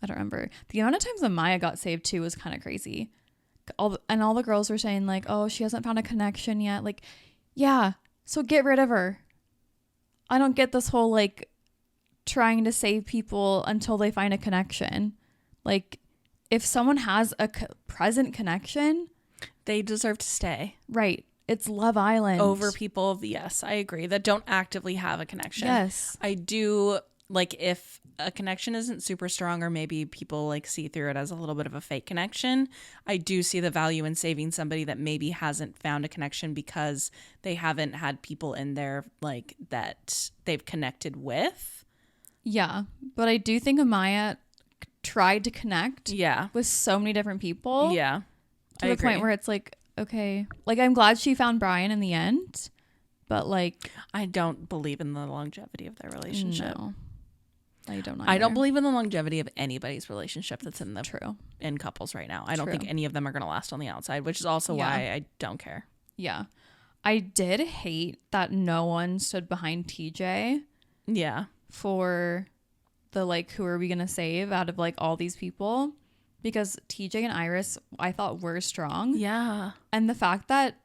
I don't remember. The amount of times Amaya got saved too was kind of crazy. All the girls were saying like, oh, she hasn't found a connection yet. Like, yeah, so get rid of her. I don't get this whole like trying to save people until they find a connection. Like if someone has a present connection, they deserve to stay. Right. It's Love Island. Over people, yes, I agree, that don't actively have a connection. Yes. I do like if a connection isn't super strong or maybe people like see through it as a little bit of a fake connection, I do see the value in saving somebody that maybe hasn't found a connection because they haven't had people in there like that they've connected with. Yeah, but I do think Amaya tried to connect with so many different people. Yeah. To the point where it's like, okay, like I'm glad she found Brian in the end, but like I don't believe in the longevity of their relationship. No. I don't either. I don't believe in the longevity of anybody's relationship that's in the True. in couples right now. I don't think any of them are going to last on the outside, which is also why I don't care. Yeah. I did hate that no one stood behind TJ. Yeah. For the like, who are we going to save out of like all these people? Because TJ and Iris, I thought were strong. Yeah. And the fact that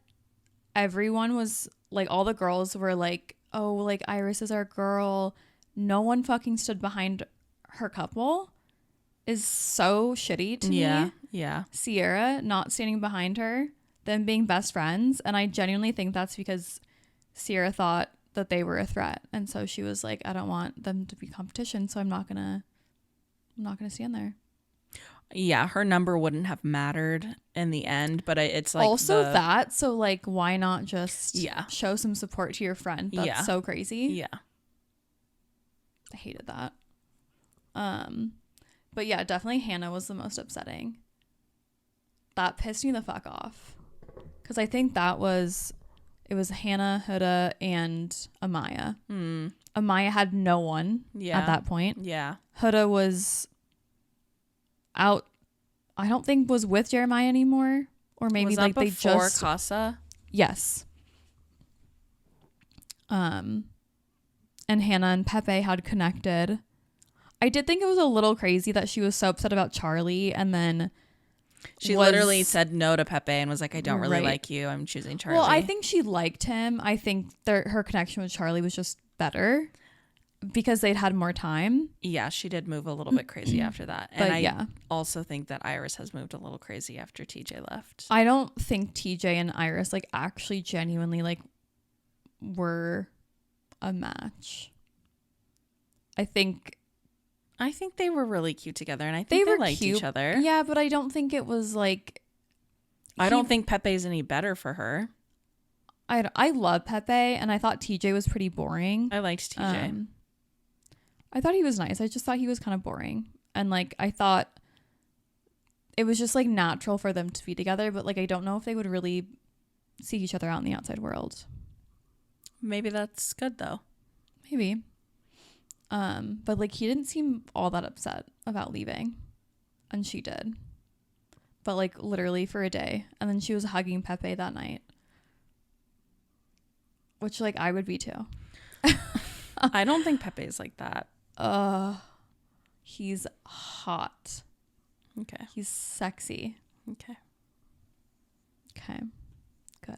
everyone was like, all the girls were like, oh, like Iris is our girl. no one fucking stood behind her couple is so shitty to me. Yeah. Sierra not standing behind her, them being best friends. And I genuinely think that's because Sierra thought that they were a threat. And so she was like, I don't want them to be competition. So I'm not gonna stand there. Yeah, her number wouldn't have mattered in the end, but it's like also that. So like, why not just show some support to your friend? That's so crazy. Yeah. I hated that. But yeah, definitely Hannah was the most upsetting. That pissed me the fuck off. Because I think it was Hannah, Huda, and Amaya. Amaya had no one at that point. Yeah. Huda was out. I don't think was with Jeremiah anymore. Or maybe was like that they before just Casa? Yes. And Hannah and Pepe had connected. I did think it was a little crazy that she was so upset about Charlie, and then she literally said no to Pepe and was like, I don't really like you. I'm choosing Charlie. Well, I think she liked him. I think her connection with Charlie was just better because they'd had more time. Yeah, she did move a little bit crazy after that. And I also think that Iris has moved a little crazy after TJ left. I don't think TJ and Iris like actually genuinely like were a match. I think they were really cute together, and I think they liked each other. Yeah, but I don't think it was like... I don't think Pepe's any better for her. I love Pepe, and I thought TJ was pretty boring. I liked TJ. I thought he was nice. I just thought he was kind of boring. And like, I thought it was just like natural for them to be together, but like, I don't know if they would really see each other out in the outside world. Maybe that's good, though. Maybe. But like he didn't seem all that upset about leaving, and she did, but like literally for a day, and then she was hugging Pepe that night, which like I would be too. I don't think Pepe's like that. He's hot. Okay. He's sexy. Okay. Good.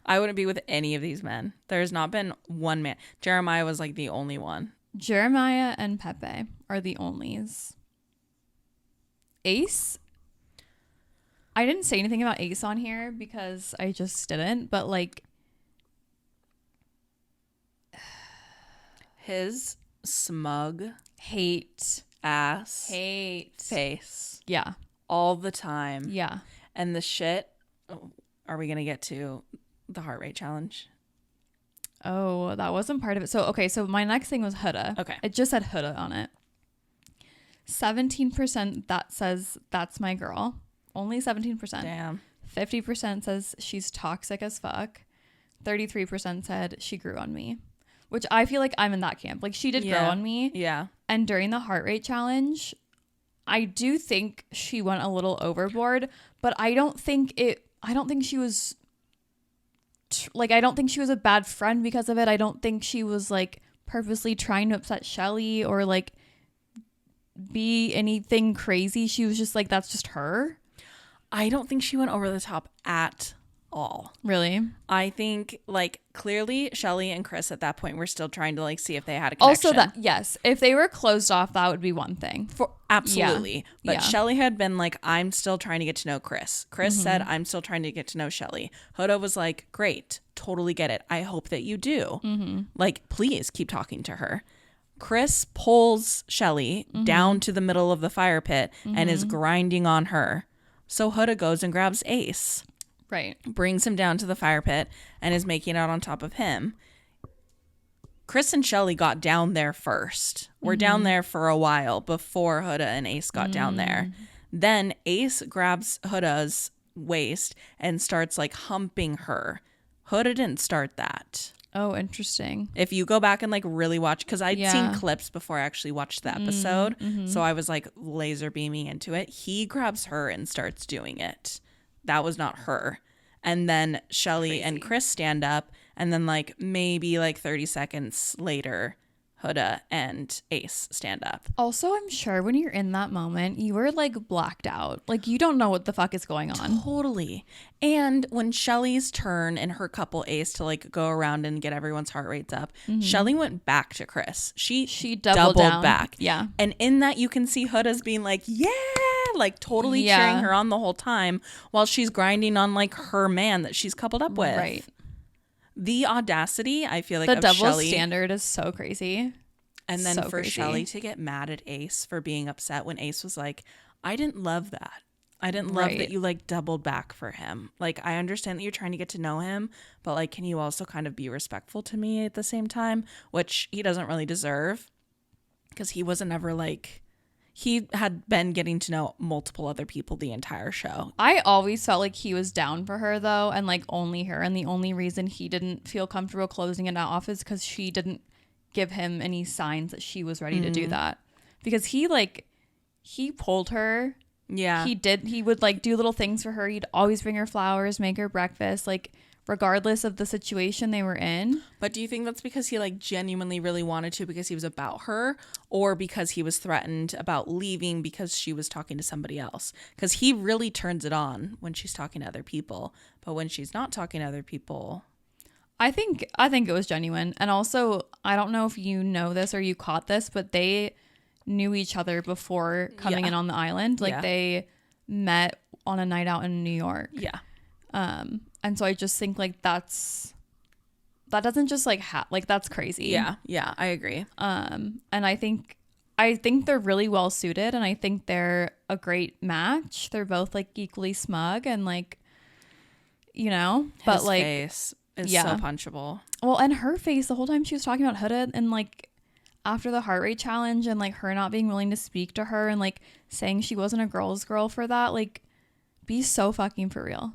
I wouldn't be with any of these men. There's not been one man. Jeremiah was like the only one. Jeremiah and Pepe are the onlys. Ace, I didn't say anything about Ace on here because I just didn't, but like his smug hate face. Yeah. All the time. Yeah. And the shit. Are we going to get to the heart rate challenge? Oh, that wasn't part of it. So my next thing was Huda. Okay. It just said Huda on it. 17% that says that's my girl. Only 17%. Damn. 50% says she's toxic as fuck. 33% said she grew on me. Which I feel like I'm in that camp. Like she did grow on me. Yeah. And during the heart rate challenge, I do think she went a little overboard, but I don't think she was I don't think she was a bad friend because of it. I don't think she was like purposely trying to upset Shelly or like be anything crazy. She was just like, that's just her. I don't think she went over the top at all. Really? I think like clearly Shelly and Chris at that point were still trying to like see if they had a connection. Also that, yes, if they were closed off, that would be one thing. Absolutely. Yeah. But yeah. Shelly had been like, I'm still trying to get to know Chris. Chris said, I'm still trying to get to know Shelly. Hoda was like, great, totally get it. I hope that you do. Like, please keep talking to her. Chris pulls Shelly down to the middle of the fire pit and is grinding on her. So Hoda goes and grabs Ace. Right. Brings him down to the fire pit and is making out on top of him. Chris and Shelly got down there first. We're down there for a while before Huda and Ace got down there. Then Ace grabs Huda's waist and starts like humping her. Huda didn't start that. Oh, interesting. If you go back and like really watch, because I'd seen clips before I actually watched the episode. So I was like laser beaming into it. He grabs her and starts doing it. That was not her. And then Shelly and Chris stand up. And then like maybe like 30 seconds later, Huda and Ace stand up. Also, I'm sure when you're in that moment, you were like blacked out. Like you don't know what the fuck is going on. Totally. And when Shelly's turn and her couple Ace to like go around and get everyone's heart rates up, Shelly went back to Chris. She doubled down. back. Yeah. And in that you can see Huda's being like, yeah, like totally cheering her on the whole time while she's grinding on like her man that she's coupled up with. Right. The audacity, I feel like, the of double Shelly, standard is so crazy. and then So for crazy. Shelly to get mad at Ace for being upset when Ace was like, I didn't love that. I didn't love that you like doubled back for him. Like, I understand that you're trying to get to know him, but like, can you also kind of be respectful to me at the same time? Which he doesn't really deserve, because he wasn't ever like, he had been getting to know multiple other people the entire show. I always felt like he was down for her though, and like only her. And the only reason he didn't feel comfortable closing it off is because she didn't give him any signs that she was ready to do that. Because he pulled her. Yeah. He would like do little things for her. He'd always bring her flowers, make her breakfast, like regardless of the situation they were in. But do you think that's because he like genuinely really wanted to because he was about her, or because he was threatened about leaving because she was talking to somebody else? Because he really turns it on when she's talking to other people, but when she's not talking to other people, I think it was genuine. And also, I don't know if you know this or you caught this, but they knew each other before coming in on the island. Like they met on a night out in New York. Yeah. And so I just think like that doesn't just like like that's crazy. Yeah. Yeah. I agree. And I think they're really well suited, and I think they're a great match. They're both like equally smug and like, you know, but His like face is so punchable. Well, and her face the whole time she was talking about Huda, and like after the heart rate challenge and like her not being willing to speak to her and like saying she wasn't a girl's girl for that, like be so fucking for real.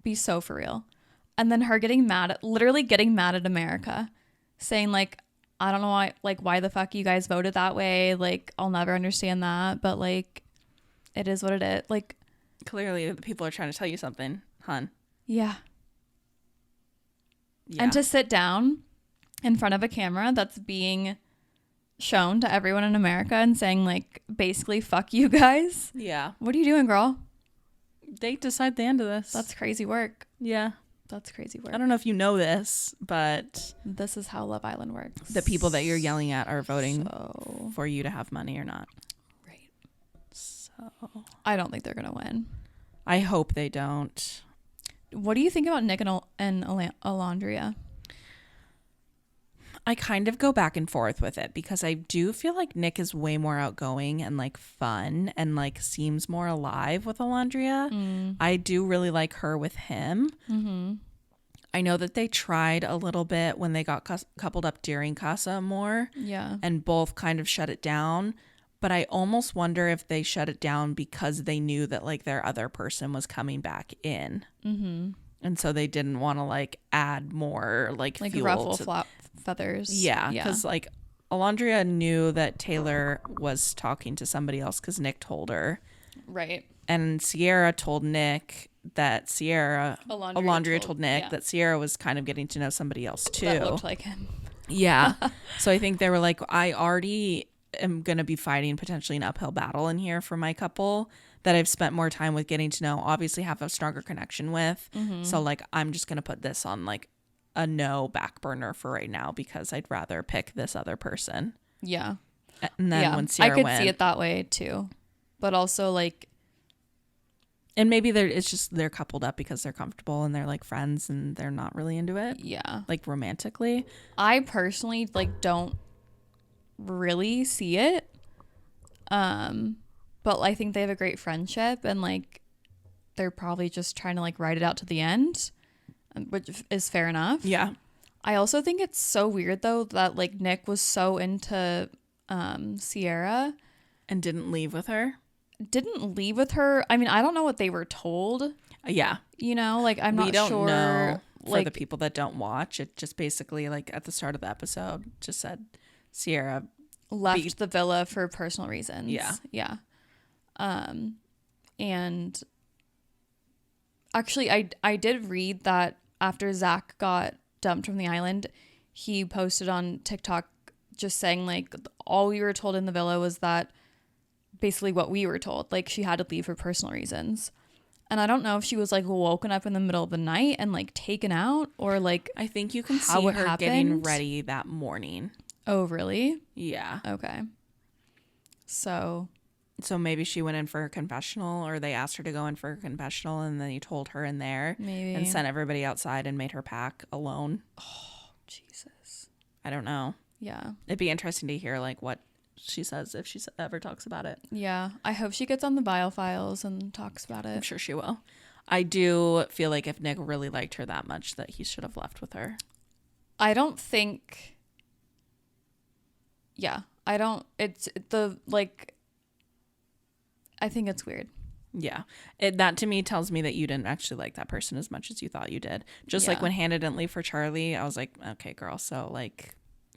Be so for real. And then her literally getting mad at America, saying like, I don't know why the fuck you guys voted that way. Like, I'll never understand that, but like, it is what it is. Like, clearly the people are trying to tell you something, hun. Yeah. And to sit down in front of a camera that's being shown to everyone in America and saying like, basically, fuck you guys. Yeah. What are you doing, girl? They decide the end of this. That's crazy work. Yeah. That's crazy work. I don't know if you know this, but this is how Love Island works. The people that you're yelling at are voting for you to have money or not. Right. So I don't think they're going to win. I hope they don't. What do you think about Nick and Alondria? I kind of go back and forth with it because I do feel like Nick is way more outgoing and like fun and like seems more alive with Alondria. I do really like her with him. Mm-hmm. I know that they tried a little bit when they got coupled up during Casa Amor. Yeah. And both kind of shut it down. But I almost wonder if they shut it down because they knew that like their other person was coming back in. Mm-hmm. And so they didn't want to like add more like fuel ruffle feathers. Yeah, because like Alondria knew that Taylor was talking to somebody else because Nick told her. Right. And Sierra told Nick that Alondria told Nick that Sierra was kind of getting to know somebody else too. That looked like him. Yeah. So I think they were like, I already am going to be fighting potentially an uphill battle in here for my couple that I've spent more time with getting to know, obviously have a stronger connection with. Mm-hmm. So like, I'm just going to put this on like a no back burner for right now because I'd rather pick this other person. Yeah. And then when Sierra I could see it that way too. But also like, and maybe they're coupled up because they're comfortable and they're like friends and they're not really into it. Yeah. Like romantically. I personally like don't really see it. But I think they have a great friendship and like they're probably just trying to like ride it out to the end, which is fair enough. Yeah. I also think it's so weird though that like Nick was so into Sierra and didn't leave with her. I mean, I don't know what they were told. Yeah. You know, like I'm not sure. Know for like, the people that don't watch, it just basically like at the start of the episode just said Sierra left the villa for personal reasons. Yeah. Yeah. And actually I did read that after Zach got dumped from the island, he posted on TikTok just saying like all we were told in the villa was that basically what we were told, like she had to leave for personal reasons. And I don't know if she was like woken up in the middle of the night and like taken out, or like I think you can how see it her happened. getting ready that morning. Oh, really? Yeah. Okay. So maybe she went in for a confessional, or they asked her to go in for a confessional, and then he told her in there maybe. and sent everybody outside and made her pack alone. Oh, Jesus. I don't know. Yeah. It'd be interesting to hear like what she says if she ever talks about it. Yeah. I hope she gets on the bio files and talks about it. I'm sure she will. I do feel like if Nick really liked her that much, that he should have left with her. I don't think. Yeah. I don't. It's the like. I think it's weird. Yeah. That to me tells me that you didn't actually like that person as much as you thought you did. Just like when Hannah didn't leave for Charlie, I was like, okay, girl. So like,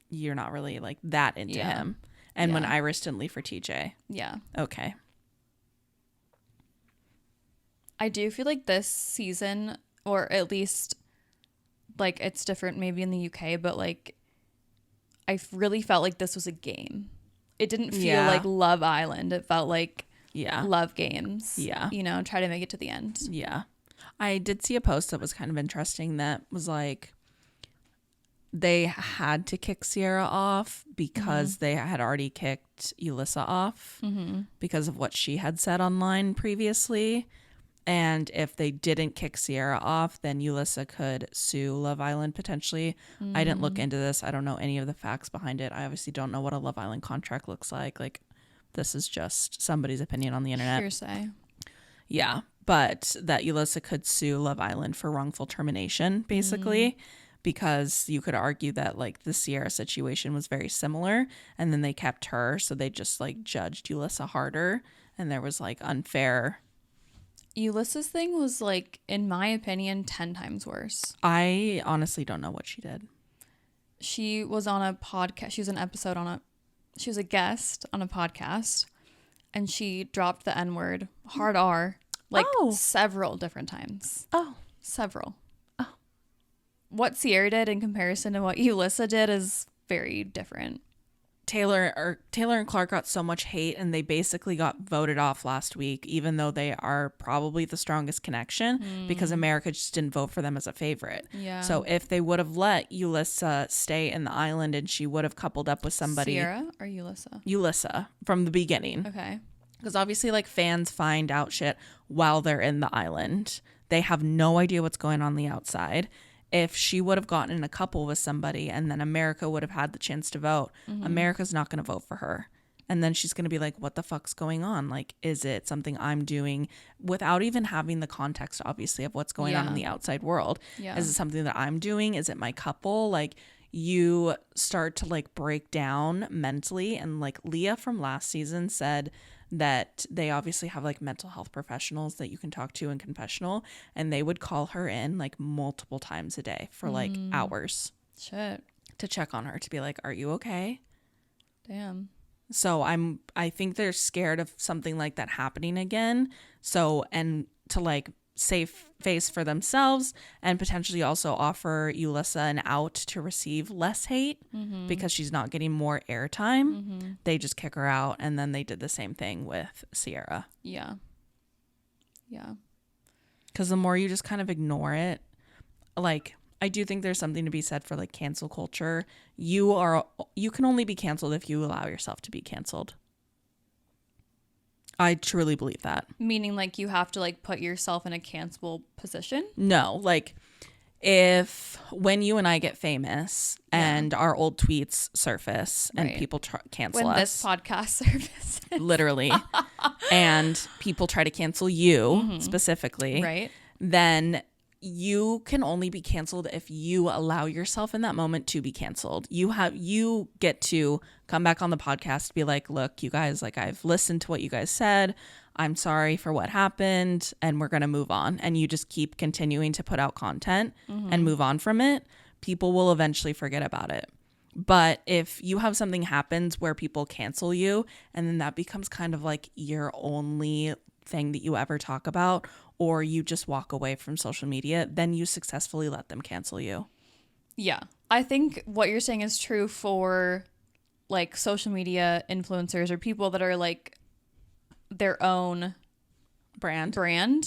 you're not really like that into him. And when Iris didn't leave for TJ. Yeah. Okay. I do feel like this season, or at least like it's different maybe in the UK, but like I really felt like this was a game. It didn't feel like Love Island. It felt like Love Games. Yeah. You know, try to make it to the end. Yeah. I did see a post that was kind of interesting that was like, they had to kick Sierra off because they had already kicked Yulissa off because of what she had said online previously. And if they didn't kick Sierra off, then Yulissa could sue Love Island potentially. I didn't look into this. I don't know any of the facts behind it. I obviously don't know what a Love Island contract looks like. Like, this is just somebody's opinion on the internet. Hearsay. Yeah, but that Yulissa could sue Love Island for wrongful termination, basically. Because you could argue that like the Sierra situation was very similar, and then they kept her, so they just like judged Yulissa harder, and there was like unfair. Ulissa's thing was like, in my opinion, 10 times worse. I honestly don't know what she did. She was on a podcast. She was a guest on a podcast, and she dropped the N-word, hard R, like several different times. Several. What Sierra did in comparison to what Yulissa did is very different. Taylor and Clark got so much hate, and they basically got voted off last week, even though they are probably the strongest connection, because America just didn't vote for them as a favorite. Yeah. So if they would have let Yulissa stay in the island and she would have coupled up with somebody. Sierra or Yulissa? Yulissa from the beginning. Okay. Because obviously like fans find out shit while they're in the island. They have no idea what's going on the outside. If she would have gotten in a couple with somebody and then America would have had the chance to vote, America's not going to vote for her. And then she's going to be like, what the fuck's going on? Like, is it something I'm doing without even having the context, obviously, of what's going on in the outside world? Yeah. Is it something that I'm doing? Is it my couple? Like, you start to like break down mentally. And like Leah from last season said that they obviously have like mental health professionals that you can talk to in confessional, and they would call her in like multiple times a day for like hours. Shit. To check on her, to be like, are you okay? Damn. So I think they're scared of something like that happening again. So, and to like save face for themselves and potentially also offer Yulissa an out to receive less hate because she's not getting more airtime. They just kick her out, and then they did the same thing with Sierra. Yeah. Yeah. Because the more you just kind of ignore it, like, I do think there's something to be said for like cancel culture. You can only be canceled if you allow yourself to be canceled. I truly believe that. Meaning like you have to like put yourself in a cancelable position? No, like when you and I get famous and our old tweets surface and people cancel when us. This podcast surfaces. Literally. And people try to cancel you specifically. Right. Then you can only be canceled if you allow yourself in that moment to be canceled. You get to come back on the podcast, be like, look, you guys, like, I've listened to what you guys said. I'm sorry for what happened, and we're going to move on. And you just keep continuing to put out content and move on from it. People will eventually forget about it. But if you have something happens where people cancel you, and then that becomes kind of like your only thing that you ever talk about, or you just walk away from social media, then you successfully let them cancel you. Yeah. I think what you're saying is true for like social media influencers or people that are like their own brand.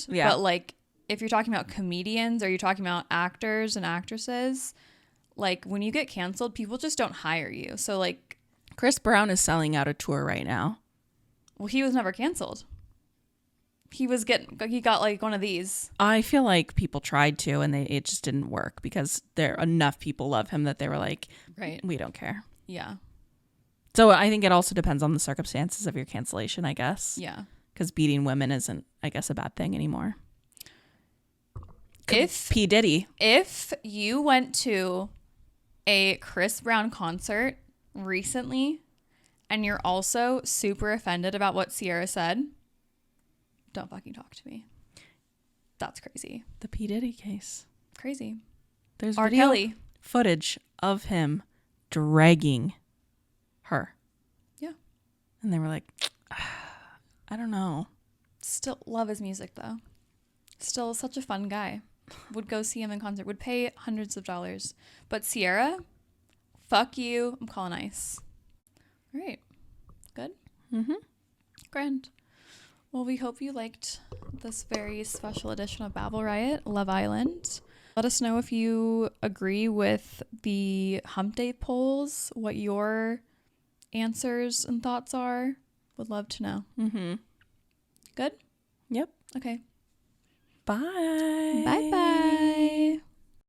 Yeah. But like if you're talking about comedians or you're talking about actors and actresses, like when you get canceled, people just don't hire you. So like Chris Brown is selling out a tour right now. Well, he was never canceled. He got like one of these. I feel like people tried to and it just didn't work because enough people love him that they were like, right, we don't care. Yeah. So I think it also depends on the circumstances of your cancellation, I guess. Yeah. Because beating women isn't, I guess, a bad thing anymore. If P. Diddy. If you went to a Chris Brown concert recently and you're also super offended about what Sierra said, don't fucking talk to me. That's crazy. The P. Diddy case. Crazy. There's R. Kelly footage of him dragging her. Yeah. And they were like, I don't know. Still love his music though. Still such a fun guy. Would go see him in concert. Would pay hundreds of dollars. But Sierra, fuck you. I'm calling ice. All right. Good? Mm-hmm. Grand. Well, we hope you liked this very special edition of Babble Riot, Love Island. Let us know if you agree with the Hump Day polls, what your answers and thoughts are. Would love to know. Mm-hmm. Good? Yep. Okay. Bye. Bye-bye.